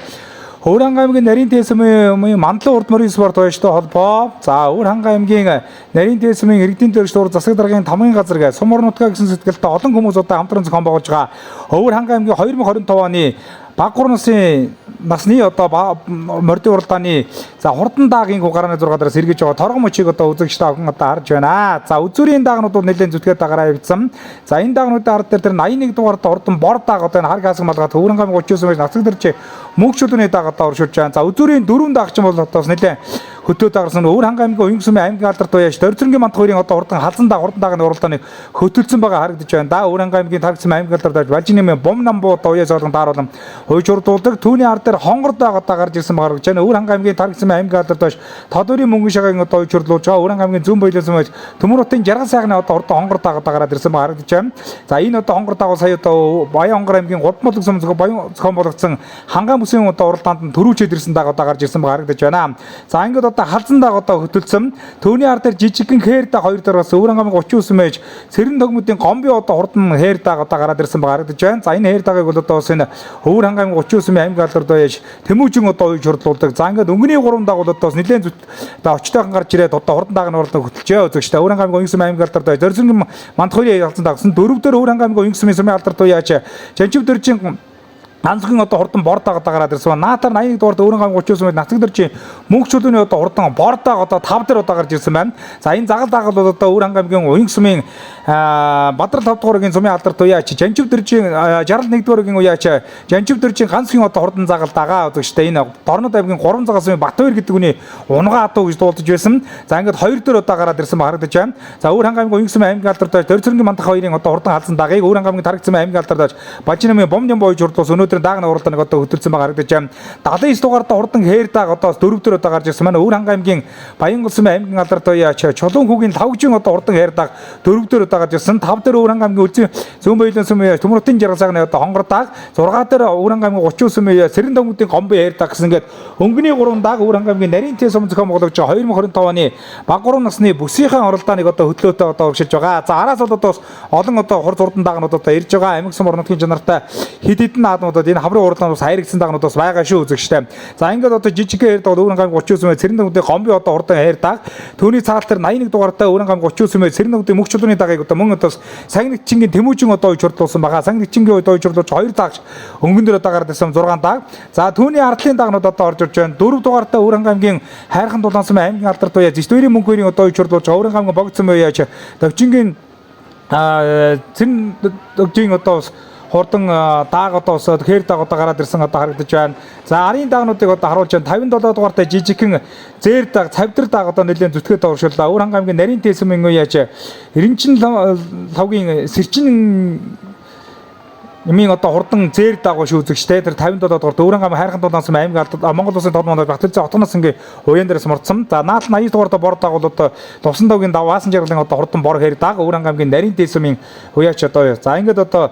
Өвөр ханга аймгийн нарийн тэсэмийн мандлан урд морийн спорт баяжтай холбоо. За Өвөр ханга аймгийн нарийн тэсэмийн иргэдийн төрөж дур засаг даргын тамгын газар гэ Сумар нутгаа гэсэн сэтгэлтэй олон хүмүүс одоо хамтран зохион байгуулж байгаа Өвөр ханга аймгийн 2025 оны баг 3 насны одоо мордын уралдааны за хурдан даагийн гарааны 6 дараас эргэж байгаа торгон мөчийг одоо үзэгч та бүхэн одоо харж байна. За үзүүрийн даагнууд нэлээд зүтгээд дагараа явьсан. За энэ даагнуудын ард дээр 81 дугаарт хурдан бор дааг одоо энэ хар хаасаг малгайд Өвөр ханга аймгийн 39 нацаг дэрч мөнхчүүдний дааг одоо оршуулж байна. За үзүүрийн 4 даагч бол одоо нэлээд хөтөө даарсан Өвөр ханга аймгийн уян сүмийн аймгийн алдарт уяач Дөрцөнгийн мант хоёрын одоо хурдан халзан даагны уралдааны хөтөлсөн байгаа харагдаж байна. Да Өвөр ханга аймгийн тархсан аймгийн алдарт Балжинымын бом намбуу одоо уяас болгон дааруулан хойж урдуулдаг. Түүний ард дээр хонгор дааг одоо гарч ирсэн байгаа гэж байна. Өвөр ханга аймгийн тархсан аймгийн алдарт уяач Тодорын мөнгөн шагагийн одоо хойж урдуулж байгаа. Өвөр ханга аймгийн зүүн бойлосон уяач Төмөр хотын жаргал сайхны одоо хурдан хонгор дааг одоо гараад ирсэн байгаа харагдаж байна. За энэ одоо хонгор дааг сая одоо Баян хонгор аймгийн гудмол зам зохион болгосон хангаан бүсийн одоо уралдаанд төрүүлчээд ирсэн дааг одоо гарч ирсэн байгаа харагдаж байна. За ингээд одоо халзан дааг одоо хөтөлсөн. Түүний ард дээр жижигхэн хээр дааг хоёр дээр бас Өвөр ханга аймгийн 39 мэж сэрэн тогмодын гомби одоо хурдан хээр дааг одоо гараад ирсэн байгаа харагдаж байна. За энэ хээр даагийг бол одоо бас энэ Өвөр ханга аймгийн 39 аймгийн алдарт уяач Тэмүүжин одоо уяж хурдлуулдаг. За ингээд өнгөний 3 дааг бол одоо бас нэлээд одоо очтойхон гарч ирээд одоо хурдан даагны уралдаанд хөтөлжээ үзэгчтэй. Өвөр ханга аймгийн 39 аймгийн алдарт уяач Дөрцөнгийн мант хоёрын халзан даагсан. Дөрөвдөр Өвөр ханга аймгийн 39 сумын алдарт уяач Жанжив дөржин Анзгийн одоо хурдан бор дааг гараад ирсэн. Наатар 81 дугаард Өвөр ханга 39 мэд нацаг дэрчийн мөнхчүүдийн одоо хурдан бор дааг одоо 5 дээр одоо гарч ирсэн байна. За энэ загал дааг бол одоо Өвөр ханга аймгийн уян сүмийн Бадрал 5 дугааргийн сумын алдарт уяач Жанжив дэржийн 61 дугааргийн уяач Жанжив дэржийн ганцхан одоо хурдан загал дагаа үзэгчтэй энэ Дорнод аймгийн 3 цагаас сумын Батбаяр гэдэг үний унгаа адуу гэж дуулдаж байсан. За ингээд 2 дээр одоо гараад ирсэн харагдаж байна. За Өвөр ханга аймгийн уян сүмийн аймгийн алдарт Дөрцөнгийн мандах хоёрын одоо хурдан халзан даагийг Өвөр ханга аймгийн тархсан аймгийн алдарт Балжинымын бомдын боож хурдлуус даагны уралдааныг одоо хөтөлсөн байгаа харагдаж байна. 79 дугаард хурдан хээр дааг одоо 4 дээр одоо гарч ирсэн байна. Өвөр ханга аймгийн Баян улсын аймгийн алдарт уяач Чулуун хүүгийн лавжин одоо хурдан хээр дааг 4 дээр одоо гарч ирсэн. 5 дээр Өвөр ханга аймгийн үлзий зүүн бойлон сүм уяач Төмөр хотын жаргал сайхны одоо хонгор дааг 6 дээр Өвөр ханга аймгийн 30 сүм уяач Сэрэн тогмодын гомби хээр дааг гэсэн ингээд өнгөний 3 дааг Өвөр ханга аймгийн нарийн тэс сум зохион байгуулагч 2025 оны баг 3 насны бүсийнхаа уралдааныг одоо хөтлөөтэй одоо урагшилж байгаа. За араас бол одоо олон одоо хурд хурдан даагнууд одоо ирж байгаа. Амьд сум орнотгийн чанартай хэд хэдэн наадмуудад энэ хаврын уралдаанд бас хайрагдсан даагнууд бас байгаа шүү үзэгчтэй. За ингээд одоо жижигхэн хээр дааг Өвөр ханга 39 мэ Сэрэн тогмодын гомби одоо хурдан хээр дааг түүний цаал дээр 81 дугаартай Өвөр ханга 39 мэ Сэрэн тогмодын мөх чулууны даагийг одоо мөн одоо Сагнигчингийн Тэмүүжин одоо уйж хурдлуулсан байгаа. Сагнигчингийн одоо уйж хурдлуулж 2 даагч өнгөн дээр одоо гараад ирсэн 6 дааг. За түүний ардлын даагнууд одоо орж ирж байна. 4 дугаартай Өвөр ханга аймгийн хайрхан дулаансан аймгийн алдарт уяач Зэвсдүүрийн мөнх хоёрын одоо уйж хурдлуулж Өвөр ханга аймгийн богдсон уяач Давчингийн Цэн дөгжийн одоо хурдан дааг одоо хээр дааг одоо гараад ирсэн одоо харагдаж байна. За арын даагнуудыг одоо харуулж байна. 57 дугаартай жижигхэн зээр дааг, цавдар дааг одоо нэлээд зүтгээд оршууллаа. Өвөр ханга аймгийн нарийн тэсмийн уяач Эренчин лавгийн Сэрчин Имийн одоо хурдан зээр даагуу шүү үзэгчтэй. Тэр 57 дугаар Өвөр ханга хайрхан дулаансан аймгийн алдарт Монгол улсын тод мандат Батэлцээ хотноос ингээ уян дээрээс мордсон. За наал 80 дугаар бор дааг бол одоо Товсон давгийн даваасан жаргалын одоо хурдан бор хээр дааг Өвөр ханга аймгийн нарийн тэсмийн уяач одоо за ингээд одоо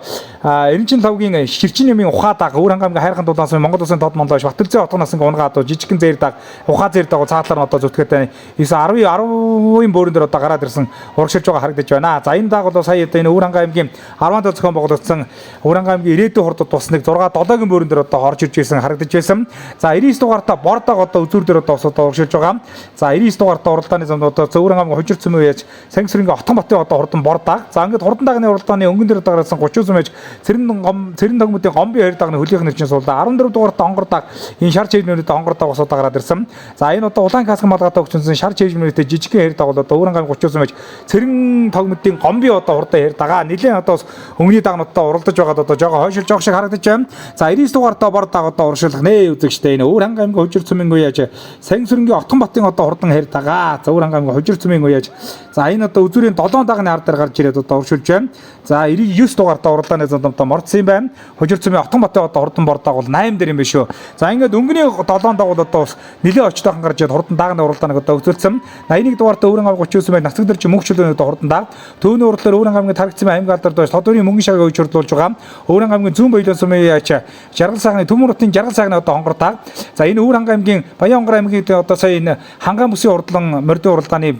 Эренчин лавгийн Ширчин имийн ухаа дааг Өвөр ханга аймгийн хайрхан дулаансан Монгол улсын тод мандат Батэлцээ хотноос ингээ унгаа одоо жижигхэн зээр дааг ухаа зээр дааг цаатлаар нь одоо зүтгээд 9 10-ийн бөөрөн дээр одоо гараад ирсэн урагшилж байгаа харагдаж байна. За энэ дааг бол сая одоо энэ Өвөр ханга аймгийн 10 зохион байгуулагдсан Өвөр ханга аймгийн ирээдүйн хурдд тусныг 6-7-гийн бөөрөн дээр одоо орж ирж байсан харагдаж байсан. За 99 дугаартаа бор дааг одоо үзүүр дээр одоо урагшилж байгаа. За 99 дугаартаа уралдааны замд одоо Өвөр ханга аймгийн хожирцсан уяач Сангисрынгийн Отгонбатын одоо хурдан бор дааг. За ингээд хурдан даагны уралдааны өнгөн дээр одоо гарсан 30 сумж Сэрэн тогмодын гомби хоёр даагны хөлийнх нэрчин суулаа. 14 дугаартаа хонгор дааг энэ шар чэжмнүүдэд хонгор дааг усаа гараад ирсэн. За энэ одоо улаан каскад малгайтай өгчөнсөн шар чэжмнүүдэд жижигхэн хоёр дааг бол одоо Өвөр ханга аймгийн 30 сумж Сэрэн тогмодын гомби одоо хурдан хоёр даага. Нилийн одоо өнгөний даагнуудтай уралдаж байгаад одоо одоо жоо хойшилж жоох шиг харагдаж байна. За 99 дугаартаа бор даг одоо уршилах нэ үзэгчтэй энэ Өвөр ханга аймгийн хужир цумын уяаж Сайн сүрэнгийн Отгон батын одоо хурдан хайр тагаа. За Өвөр ханга аймгийн хужир цумын уяаж за энэ одоо үзүүрийн 7 дагны ар дээр гарч ирээд одоо уршилж байна. За 99 дугаартаа уралдааны зодомтой мордсон юм байна. Хужир цумын Отгон батын одоо хурдан бор даг бол 8 дээр юм биш үү. За ингээд өнгөний 7 даг бол одоо нэлээд очтойхон гарч ирээд хурдан дагны уралдааныг одоо өгцөлсөн. 81 дугаартаа Өвөр ханга 39 май нацаг дэрч мөнгөчлөөний одоо хурдан даг. Төвний урлаар Өвөр ханга аймгийн тархицсан аймаг алдар доош тодорын мөнгөн шагаа үеж хурлуулж байгаа. Өвөр ханга аймгийн зүүн баялан сумын яач жаргал сайхны төмөрөтийн жаргал сайхны одоо хонгордаг. За энэ Өвөр ханга аймгийн Баянгор аймгийн одоо сая энэ хангаан бүсийн урдлан мордын уралдааны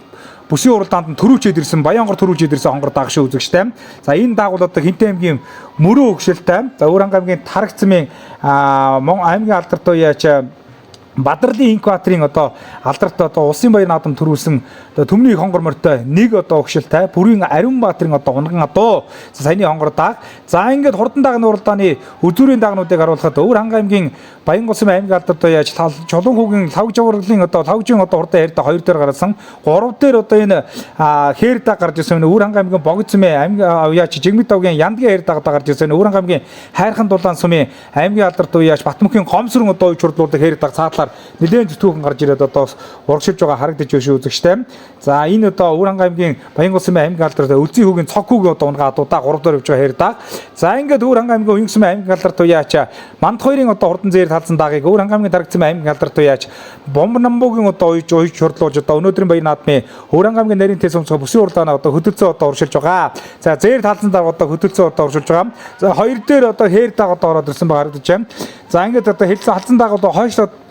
бүсийн уралдаанд нь төрүүлчээд ирсэн Баянгор төрүүлчээд ирсэн хонгор даг шиг үзэгчтэй. За энэ дагуул одоо Хинтээ аймгийн мөрөө хөгшөлтэй. За Өвөр ханга аймгийн тархицсан аймгийн алдар доо яач Бадрлын инкваторын одоо алдарт одоо улсын баяр наадам төрүүлсэн одоо төмний хонгор морьтой нэг одоо өгшөлтэй бүрийн Ариун Баатарын одоо унган адуу саяны хонгор даг. За ингээд хурдан дагны уралдааны үзүүрийн дагнуудыг харуулхад Өвөр ханга аймгийн Баян улсын аймгийн алдарт яаж чулуун хүүгийн лав жавралын одоо лавжийн одоо хурдан хайртай 2 дээр гарсан 3 дээр одоо энэ хээр даг гарч ирсэн Өвөр ханга аймгийн Богд сумын аймгийн яаж Жигмит давгийн Яндгийн хээр даг гарч ирсэн Өвөр ханга аймгийн Хайрхан дулаан сумын аймгийн алдарт яаж Батмөхийн Гомсрон одоо үеч хурлуулдаг хээр даг нэлээд зүтгүүхэн гарч ирээд одоо урагшилж байгаа харагдаж байна шүү үзэгчтэй. За энэ одоо Өвөр ханга аймгийн Баян улсын аймгийн алдарт Үлзий хүүгийн цог хүүгийн одоо унгаа дудаа 3 дээр явж байгаа хэрэг даг. За ингээд Өвөр ханга аймгийн Уян сумын аймгийн алдарт уяач Манд хоёрын одоо хурдан зээр талсан дагыг Өвөр ханга аймгийн тархицсан аймгийн алдарт уяач Бомбнамбуугийн одоо уйж хурлуулж одоо өнөөдрийн баян наадмын Өвөр ханга аймгийн нарийн тэс өмсгөө бүсийн уралдаанаа одоо хөдөлцөө одоо уршилж байгаа. За зээр талсан даг одоо хөдөлцөө одоо уршилж байгаа. За хоёр дээр одоо хээр даг одоо ороод ирсэн байгаа харагдаж байна. За ингээд одоо хэлсэн халдсан даг одоо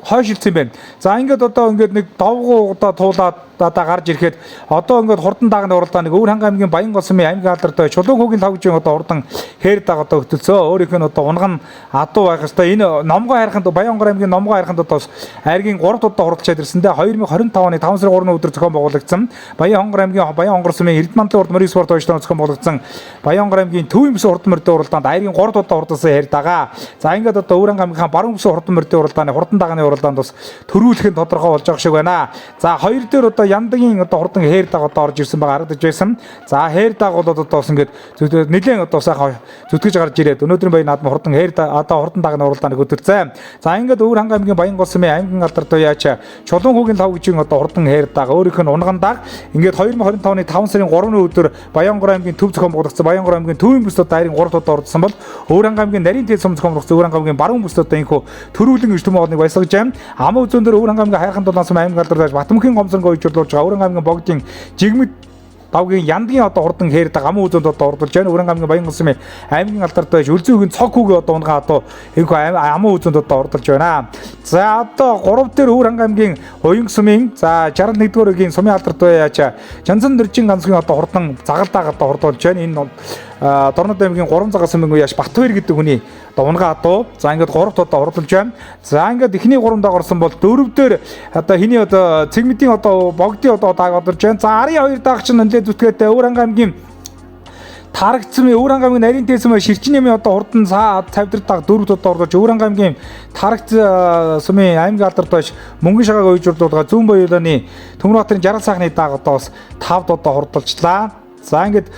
хойшилсан юм байна. За ингээд одоо ингээд нэг довгоо одоо туулаад одоо гарч ирэхэд одоо ингээд хурдан дагны уралдааныг Өвөр ханга аймгийн Баян улсын аймгийн алдарт чулуун хүүгийн лавжийн одоо хурдан хээр даг одоо хөтөлцөө өөрийнх нь одоо унган адуу байх хэвээр энэ номгоо хайрханд Баянгор аймгийн номгоо хайрханд одоо айргийн 3 удаа хуралдчаад ирсэндээ 2025 оны 5 сарын 3-ны өдөр зохион байгуулагдсан Баянгор аймгийн Баянгор сумын Эрдманлын урд морин спорт ойштон зохион байгуулагдсан Баянгор аймгийн Төвийн бүс урд морьдын уралдаанд айргийн 3 удаа хуралдсан хээр дагаа. За ингээд одоо Өвөр ханга аймгийн Баруун бүс урд морьдын уралдааны хурдан дагны уралдаанд бас төрүүлэх нь тодорхой болж байгаа шиг байна. За хоёр дээр одоо Яндгийн одоо хурдан хээр даг одоо орж ирсэн байгаа харагдаж байсан. За хээр даг бол одоо бас ингээд нэлээд одоо сайхан зүтгэж гарч ирээд өнөөдрийн баян наадам хурдан хээр одоо хурдан дагны уралдааныг өдөрцөө. За ингээд Өвөр ханга аймгийн Баян улсын аймгийн алдарт уяач чулуун хүүгийн лав гжийн одоо хурдан хээр даг өөрийнх нь унган даг ингээд 2025 оны 5 сарын 3-ны өдөр Баянгор аймгийн төв зохион байгуулагдсан Баянгор аймгийн Төвийн бүс одоо айрын 3 удаа ордсон бол Өвөр ханга аймгийн нарийн тэс зохион байгуулагдсан Өвөр ханга аймгийн Баруун бүс одоо инхүү төрүүлэн гэж төмөөлныг баясгаж байна. Амын үзүүн дээр Өвөр ханга аймгийн Хайрхан дулаан сумын аймгийн алдарт Батмөхийн Гомсрон гоёж хурлуулж байгаа Өвөр ханга аймгийн Богдын Жигмит давгийн Яндгийн одоо хурдан хээр даг амын үзүүнд одоо урдулж байна. Өвөр ханга аймгийн Баян улсын аймгийн алдарт байж Үлзий хүүгийн цог хүүгийн одоо унгаа одоо энэхүү амын үзүүнд одоо урдулж байна. За одоо 3 дээр Өвөр ханга аймгийн Уян сумын за 61-р үеийн сумын алдарт байж Жансан дэржин ганцгийн одоо хурдан загалдаг одоо хурдулж байна. Энэ Дорнод аймгийн 3 цагаас өмнө яаш Батбаяр гэдэг хүний одоо унгаа адуу. За ингээд 3 удаа хурдулж байна. За ингээд эхний 3 удаа орсон бол 4 дээр одоо хиний одоо Цэгмэтийн одоо Богдын одоо даг одорж байна. За 12 даг чинь нэлээд зүтгээтэй Өвөр ханга аймгийн тархицсан Өвөр ханга аймгийн нарийн тэс сумын Ширчнэмийн одоо хурдан цавдар даг 4 удаа ордож Өвөр ханга аймгийн тархицсан сумын аймгийн алдарт байж мөнгөн шагааг ойж урдуулгаа зүүн баялааны Төмөрбаатарын жаргал сайхны даг одоо бас 5 удаа хурдулжлаа. За ингээд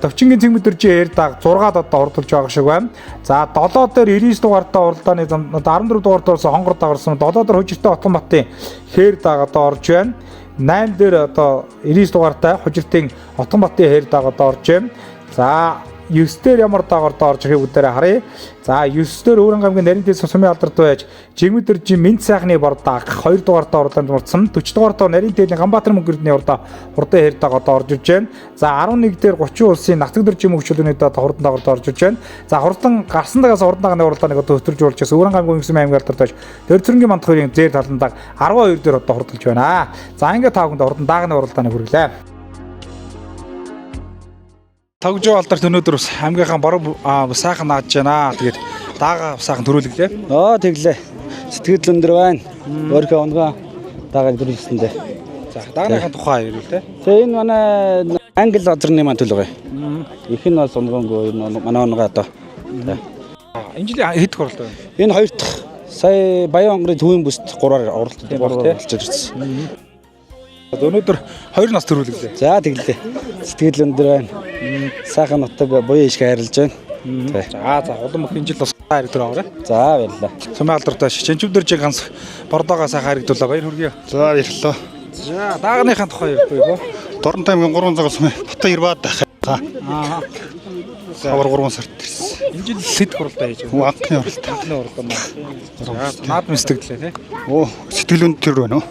Товчингийн Цэгмэд дэржийн хээр даг 6 одоо хурдулж байгаа шиг байна. За 7 дээр 99 дугаартаа уралдааны 14 дугаарт орсон хонгор даг орсон 7 дээр Хужиртэй Отгон батын хээр даг одоо орж байна. 8 дээр одоо 99 дугаартай Хужиртын Отгон батын хээр даг одоо орж байна. За 9 дээр ямар дагаар орж ирэхийг бүгдээрээ харъя. За 9 дээр Өвөр ханга аймгийн нарийн тэс сумын алдарт байж Жигмит дэржийн Минт сайхны бор даг 2 дугаартаа уралдаанд орсон. 40 дугаартаа нарийн тэсний Ганбаатар мөнгөрдний хурдан хээр даг одоо орж иж байна. За 11 дээр 30 улсын Нацаг дэржийн мөнгөчлөөний одоо хурдан дагаар орж иж байна. За хурдан гарсан дагаас хурдан дагны уралдааныг одоо хөтөржүүлж байсан. Өвөр ханга аймгийн Уян сумын аймгийн алдарт байж Дөрцөрөнгийн Манд хоёрын зээр талан даг 12 дээр одоо хурдулж байна. За ингээд тавханд хурдан дагны уралдааныг хүргэлээ. Тавжоо алдарт өнөөдөр бас аймгийнхаа баруун сайхан нааж байна. Тэгээд даага сайхан төрүүлгэлээ. Тэглээ. Сэтгэл өндөр байна. Өөрхөө онгоо даагаад төрүүлсэндээ. За даагныхаа тухай ярил тэ. Тэгээ энэ манай англи газрын маань төлөв. Их нь бас онгоонгүй манай онгоо одоо. Энэ жилийн хэд хуралтай байна? Энэ хоёр дахь сая Баян онгорын Төвийн бүст 3-аар оролцож ирсэн. Өнөөдөр 2 нас төрүүлгэлээ. За тэглээ. Сэтгэл өндөр байна. Сайхан нутаг буян ишг хайрлаж байна. За улам их энэ жил бас хайр төр аваарай. За баярлалаа. Сумын алдартай Чэнчвдэржийн ганц бордоогоо сайхан харигдуулаа. Баяр хүргэе. За баярлалаа. За даагныхаа тухай ярьхгүй. Дорнтой аймгийн 3 цагаас сумын Бата Ирбад хаа. Савар 3 сард ирсэн. Энэ жил сэт хуралдаа хийж байгаа. Анхны уралт. Анхны хуралдаа маань. За наадмын сэтгэлээ тий. Оо сэтгэлөнд тэр байна уу?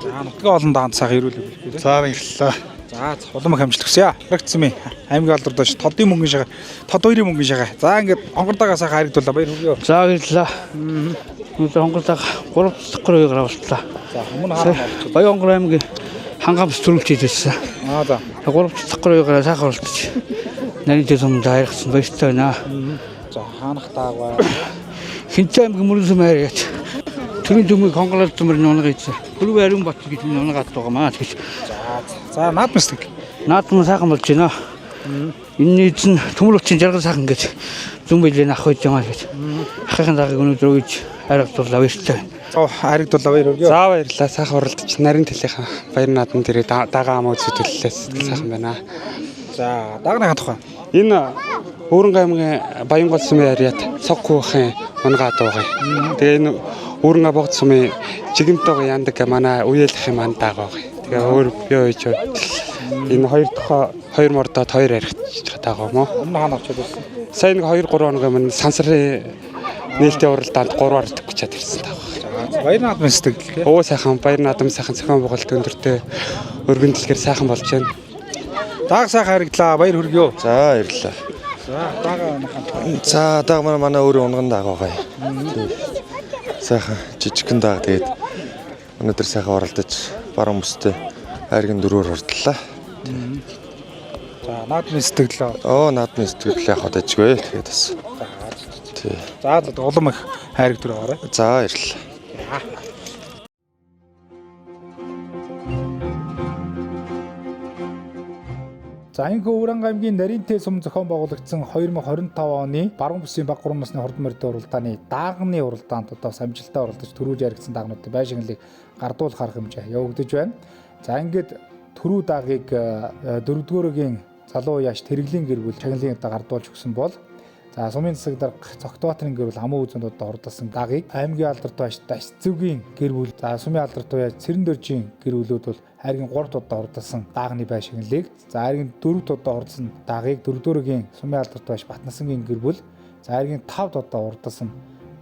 За нутгийн олон даанд сайхан ирүүлэх билээ. За баярлалаа. За улам их амжилт хүсье. Харагдсан юм. Аймгийн алдартай тодын мөнгөний шагаа, тод хоёрын мөнгөний шагаа. За ингээд онгордоогоо сайхан харигдуулаа. Баяр хүргэе. За баярлалаа. Өнөөдөр онгордог 3 цэцгэрийг авалтлаа. За өмнө хараа. Баянгор аймгийн хангамж төрүүлж ирсэн. За 3 цэцгэрийг сайхан оролцож. Нарийн дэсэм дайрсан баяртай байна. За хаанах таагаа. Хинцээ аймгийн мөрөн сумаар яач. Төрийн төмөйг хонголол төмөр нунаг ийцээ. Хөрвөө ариун бат гэж нунагаад байгаа маа тэгэж. За наадмын сэтгэл. Наадмын сайхан болж байна. Энэ эзэн төмөр утсын жаргал сайхан гэж зүн биелэн ах байж байгаа гэж. Ахын даргаыг өнөөдөр өгж харагдуулаа баяртай. За харигдуулаа баяр хүргэе. За баярлалаа. Сайхан уралдаж нарийн талынхаа баяр наадмын дээрээ дагаа амаа үзүүлэлээ сэтгэл сайхан байна. За даагныхаа тухай. Энэ Өөрөнгө аймгийн Баянгол сумын ариат цогхуухийн унгаад байгаа. Тэгээ энэ Өөрөнгө богд сумын чигэмтэйг яндаг манай үеэлэх юм андаа байгаа. Тэгээ өөр бие үйж энэ хоёр дахь хоёр мордод хоёр архиж байгаа юм уу? Өмнө хаана авчаад байсан? Сайн нэг 2 3 хоног өмнө сансарын нээлтийн уралдаанд 3-аар төгчээд ирсэн таа. Баяр наадмын сэтгэл. Оо сайхан баяр наадам сайхан зохион байгуулалт өндөртэй өргөн дэлгэр сайхан болж байна. Дааг сайхан харигдлаа. Баяр хүргэе. За баярлалаа. За даага За даага манай өөрийн унган даага байгаа. Сайхан жижигхэн даага тэгээд өнөөдөр сайхан оролдож баруун мөстэй хайргийн 4-оор ордлоо. За наадмын сэтгэл. Оо наадмын сэтгэл яг одожгүй тэгээд бас. Тий. За улам их хайрг төр аваарай. За баярлалаа. За энэ Өөрөнгө аймгийн Нарийнтэй сум зохион байгуулагдсан 2025 оны баруун бүсийн баг 3 насны хурдан морьтой уралдааны даагны уралдаанд одоо амжилттай оролдож төрүүлж яригдсан даагнуудын байшинглыг гардуулах арга хэмжээ явагдаж байна. За ингээд төрүү даагийг 4-р залуу яаш тэрэглийн гэр бүл чаглалын одоо гардуулж өгсөн бол за сумын засаг дарга Цогтбаатарын гэр бүл амуу үзэнд одоо оролдсон даагийг аймгийн алдартай яаш Дашцүгийн гэр бүл за сумын алдартай яаш Цэрэндөржийн гэр бүлүүд бол хайргийн 3 удаа оролдсон даагны байшинглыг за хайргийн 4 удаа оролцсон даагийг 4-р сумын алдартай яаш Батнасангийн гэр бүл за хайргийн 5 удаа оролдсон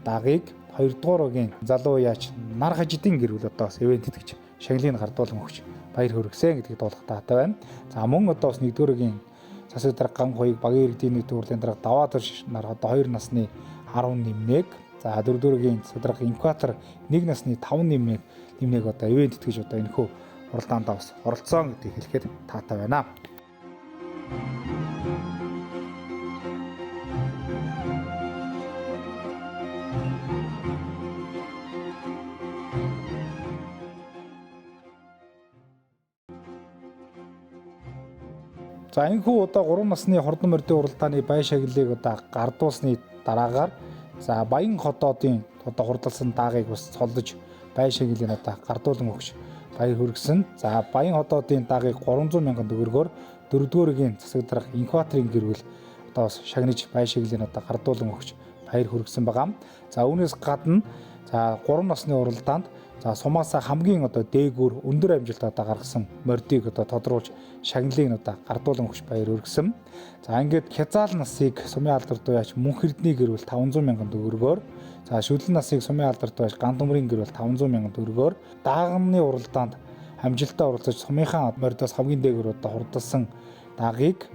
даагийг 2-р залуу яаш Нар хажидын гэр бүл одоо ивент гэж шагналыг гардуулан өгч баяр хүргэсэн гэдгийг дуулах таатай байна. За мөн одоо бас 1-р засаг дарга ган хоёрыг багийн иргэдийн нийт урлагийн дарга Даваатар нар одоо 2 насны 10 нэмнэг за 4-р засаг дарга Инкватор 1 насны 5 нэмнэг одоо ивент гэж одоо энэхүү уралдаанд бас оролцсон гэдгийг хэлэхэд таатай байна. За энэхүү одоо 3 насны хурдан морьдын уралдааны бай шагналыг одоо гардуулсны дараагаар за Баян хотоодын одоо хурдалсан даагийг бас цолдож бай шагналыг одоо гардуулан өгч баяр хүргэсэн. За Баян хотоодын даагийг 300 мянган төгрөгөөр 4-р засаг дарга Инкваторын гэр бүл одоо бас шагнаж бай шагналыг одоо гардуулан өгч баяр хүргэсэн байгаа. За үүнээс гадна за 3 насны уралдаанд за сумаасаа хамгийн одоо дээгүүр өндөр амжилт одоо гаргасан мордыг одоо тодруулж шагналыг одоо гардуулан өгч баяр хүргэсэн. За ингээд хязаал насыг сумын алдартай яач Мөнхөрдний гэр бүл 500 мянган төгрөгөөр за шүлэн насыг сумын алдартай яач Гандумрын гэр бүл 500 мянган төгрөгөөр даагны уралдаанд амжилттай оролцож сумынхаа мордоос хамгийн дээгүүр одоо хурдалсан даагийг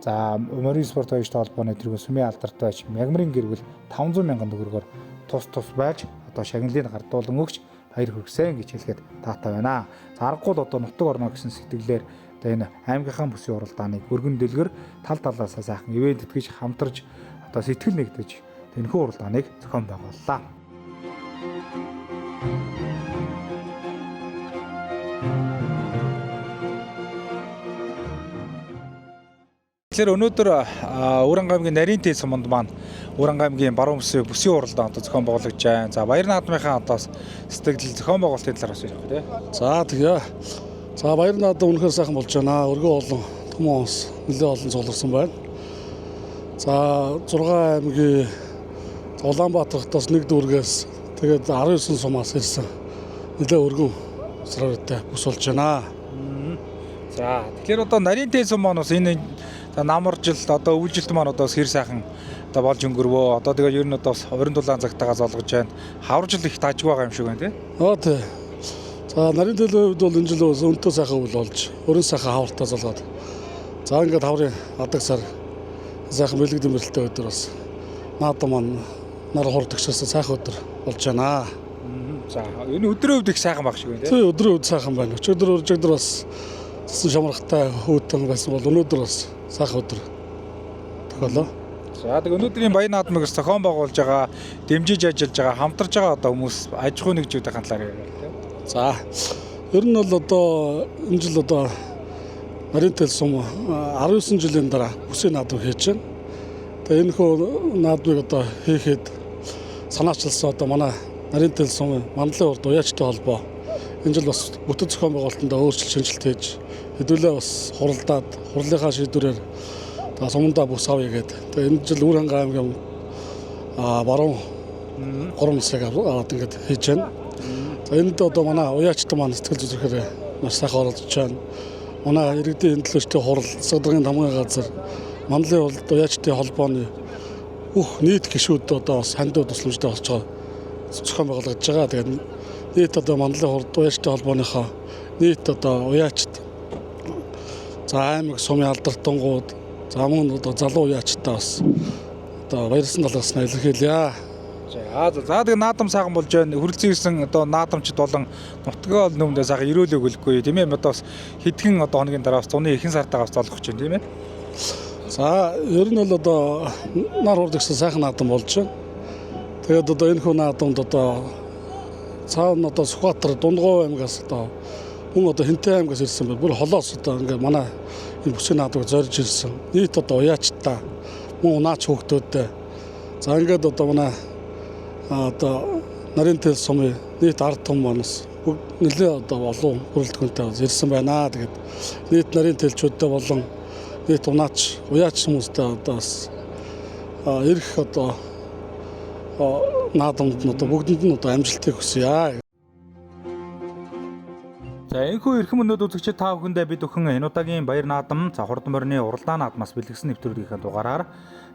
за морин спорт хоёртой холбооны тэргүүн сумын алдартай яач Мягмарын гэр бүл 500 мянган төгрөгөөр тус байж одоо шагналыг гардуулан өгч баяр хүргэсэн гэж хэлэхэд таатай байна. За аргагүй л одоо нутаг орно гэсэн сэтгэлээр одоо энэ аймгийнхаа бүсийн уралдааныг өргөн дэлгэр тал талаасаа сайхан ивент тэтгэж хамтарч одоо сэтгэл нэгдэж энэхүү уралдааныг зохион байгууллаа. Тэгэхээр өнөөдөр Өөрөнгө аймгийн Нарийнтэй суманд маань Өөрөнгө аймгийн баруун бүсийн уралдаан одоо зохион байгуулагдж байна. За баяр наадмынхаа одоо сэтгэл зохион байгуулалтын талаар бас ярих тий. За тэгээ. За баяр наадам үнэхээр сайхан болж байна. Өргөө олон хүмүүс нэлээд олон цугларсан байна. За 6 аймгийн Улаанбаатар хотоос нэг дүүргээс тэгээд 19 сумаас ирсэн нэлээ өргөн сарвартай бүс болж байна. За тэгэхээр одоо нарийн тээсэн маань бас энэ намаржил одоо өвжилт маань одоо хэр сайхан одоо болж өнгөрвөө. Одоо тэгээд ер нь одоо уран дулаан цагтаагаас олгож байна. Хавржил их таажгүй байгаа юм шиг байна тий. Тий. За нарийн тээлийн хувьд бол энэ жил өнтөө сайхан үйл болж өрн сайхан хавртаа золгоод. За ингээд хаврын адаг сар сайхан бэлэгдэн бэрэлттэй өдөр бас наадам маань нар хурдагчаас сайхан өдөр болж байна. За энэ өдрийн хувьд их сайхан баг шиг байна тий. Тий өдрийн хувьд сайхан байна. Өчигдөр уржигдөр бас цэсэн шамрахтай хөөтөн байсан бол өнөөдөр бас сайхан өдөр тохиолоо. За тэгээд өнөөдрийн баян наадмыг зохион байгуулж байгаа, дэмжиж ажиллаж байгаа, хамтарж байгаа одоо хүмүүс аж ахуй нэгжүүдийн хандлаар яриа тий. За ер нь бол одоо энэ жил одоо нарийн тэл сум 19 жилийн дараа бүсийн наадам хийж байна. Тэгээ энэ хөө наадмыг одоо хийхэд санаачилсан одоо манай нарийн тэл сумын мандлын урд уяачтай холбоо энэ жил бас бүтэц зохион байгуулалтанд өөрчлөлт шинжилт хийж хэдүүлээ бас хуралдаад хурлынхаа шийдвэрээр сумандаа бүс авъя гэдэг. Тэгээ энэ жил Үр хангай аймгийн баруун 3 насыг аваад ингээд хийж байна. За энд одоо манай уяачтай маань сэтгэл зүрэхээр маш сайхан оролцож байна. Манай иргэдийн төлөөлөлтийн хурал, Садаргын тамгын газар, мандлын урд уяачтай холбооны бүх нийт гишүүд одоо бас хандууд тусламжтай болж байгаа зохион байгуулагдж байгаа. Тэгээд нийт одоо мандлын урд уяачтай холбооныхоо нийт одоо уяачт за аймаг сумын алдарттангууд за мөн одоо залуу уяачтай бас одоо баярсан талаас нь илэрхийлье. За тэгээд наадам сайхан болж байна. Хүрэлцэн ирсэн одоо наадамчид болон нутгаа нөмдөө сайхан ирүүлэг өгөхгүй тийм ээ. Одоо бас хэдхэн одоо хоногийн дараа бас зуны ихэнх сартаагаас олгох гэж байна тийм ээ. За ер нь бол одоо нар урдагсан сайхан наадам болж байна. Тэгээд одоо энэ хүү наадамд одоо цаана одоо Сүхбаатар Дундгов аймгаас одоо мөн одоо Хинтээ аймгаас ирсэн байна. Бүр холоос одоо ингээ манай энэ бүсийн наадамд зорж ирсэн. Нийт одоо уяачтай мөн унаач хүүхдүүдтэй. За ингээд одоо манай одоо нарийн тэл сумын нийт ард том манас нэлээ одоо олон бүрэлдэхүүнтэй ирсэн байна. Тэгээд нийт нарийн тэлчүүдтэй болон нийт унаач уяач хүмүүстэй одоо бас ирэх одоо наадамд нь одоо бүгдэнд нь одоо амжилтыг хүсье. За энэхүү эрхэм өнөөд үзэгчид та бүхэндээ бид өхөн энэ удаагийн баяр наадам за хурдан морины уралдаан наадмаас бэлтгэсэн нэвтрүүлгийнхээ дугаараар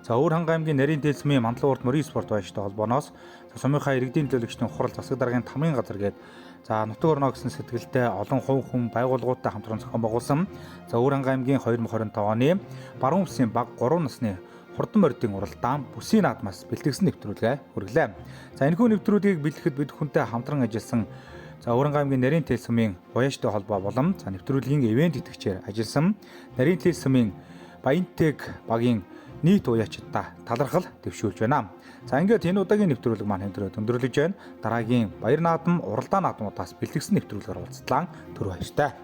за Өвөр хангай аймгийн нарийн тэл сумын мандлын урд морин спорт баяжтай холбооноос сумынхаа иргэдийн төлөөлөгчдийн хурал засаг даргын тамгын газар гээд за нутаг орно гэсэн сэтгэлтэй олон хувь хүн байгууллагуудтай хамтран зохион байгуулсан за Өвөр хангай аймгийн 2025 оны баруун бүсийн баг 3 насны хурдан моридын уралдаан бүсийн наадмаас бэлтгэсэн нэвтрүүлгээ хүргэлээ. За энэхүү нэвтрүүлгийг бэлтгэхэд бид хүнтэй хамтран ажилласан за Өвөр хангай аймгийн нарийн тэл сумын уяачтай холбоо болон за нэвтрүүлгийн ивент итгэгчээр ажилласан нарийн тэл сумын Баянтэг багийн нийт уяачдаа талархал дэвшүүлж байна. За ингээд энэ удаагийн нэвтрүүлэг маань хэмдрээд өндөрлөж байна. Дараагийн баяр наадам, уралдаан наадмуудаас бэлтгэсэн нэвтрүүлгээр уулзтлаа. Түр баяртай.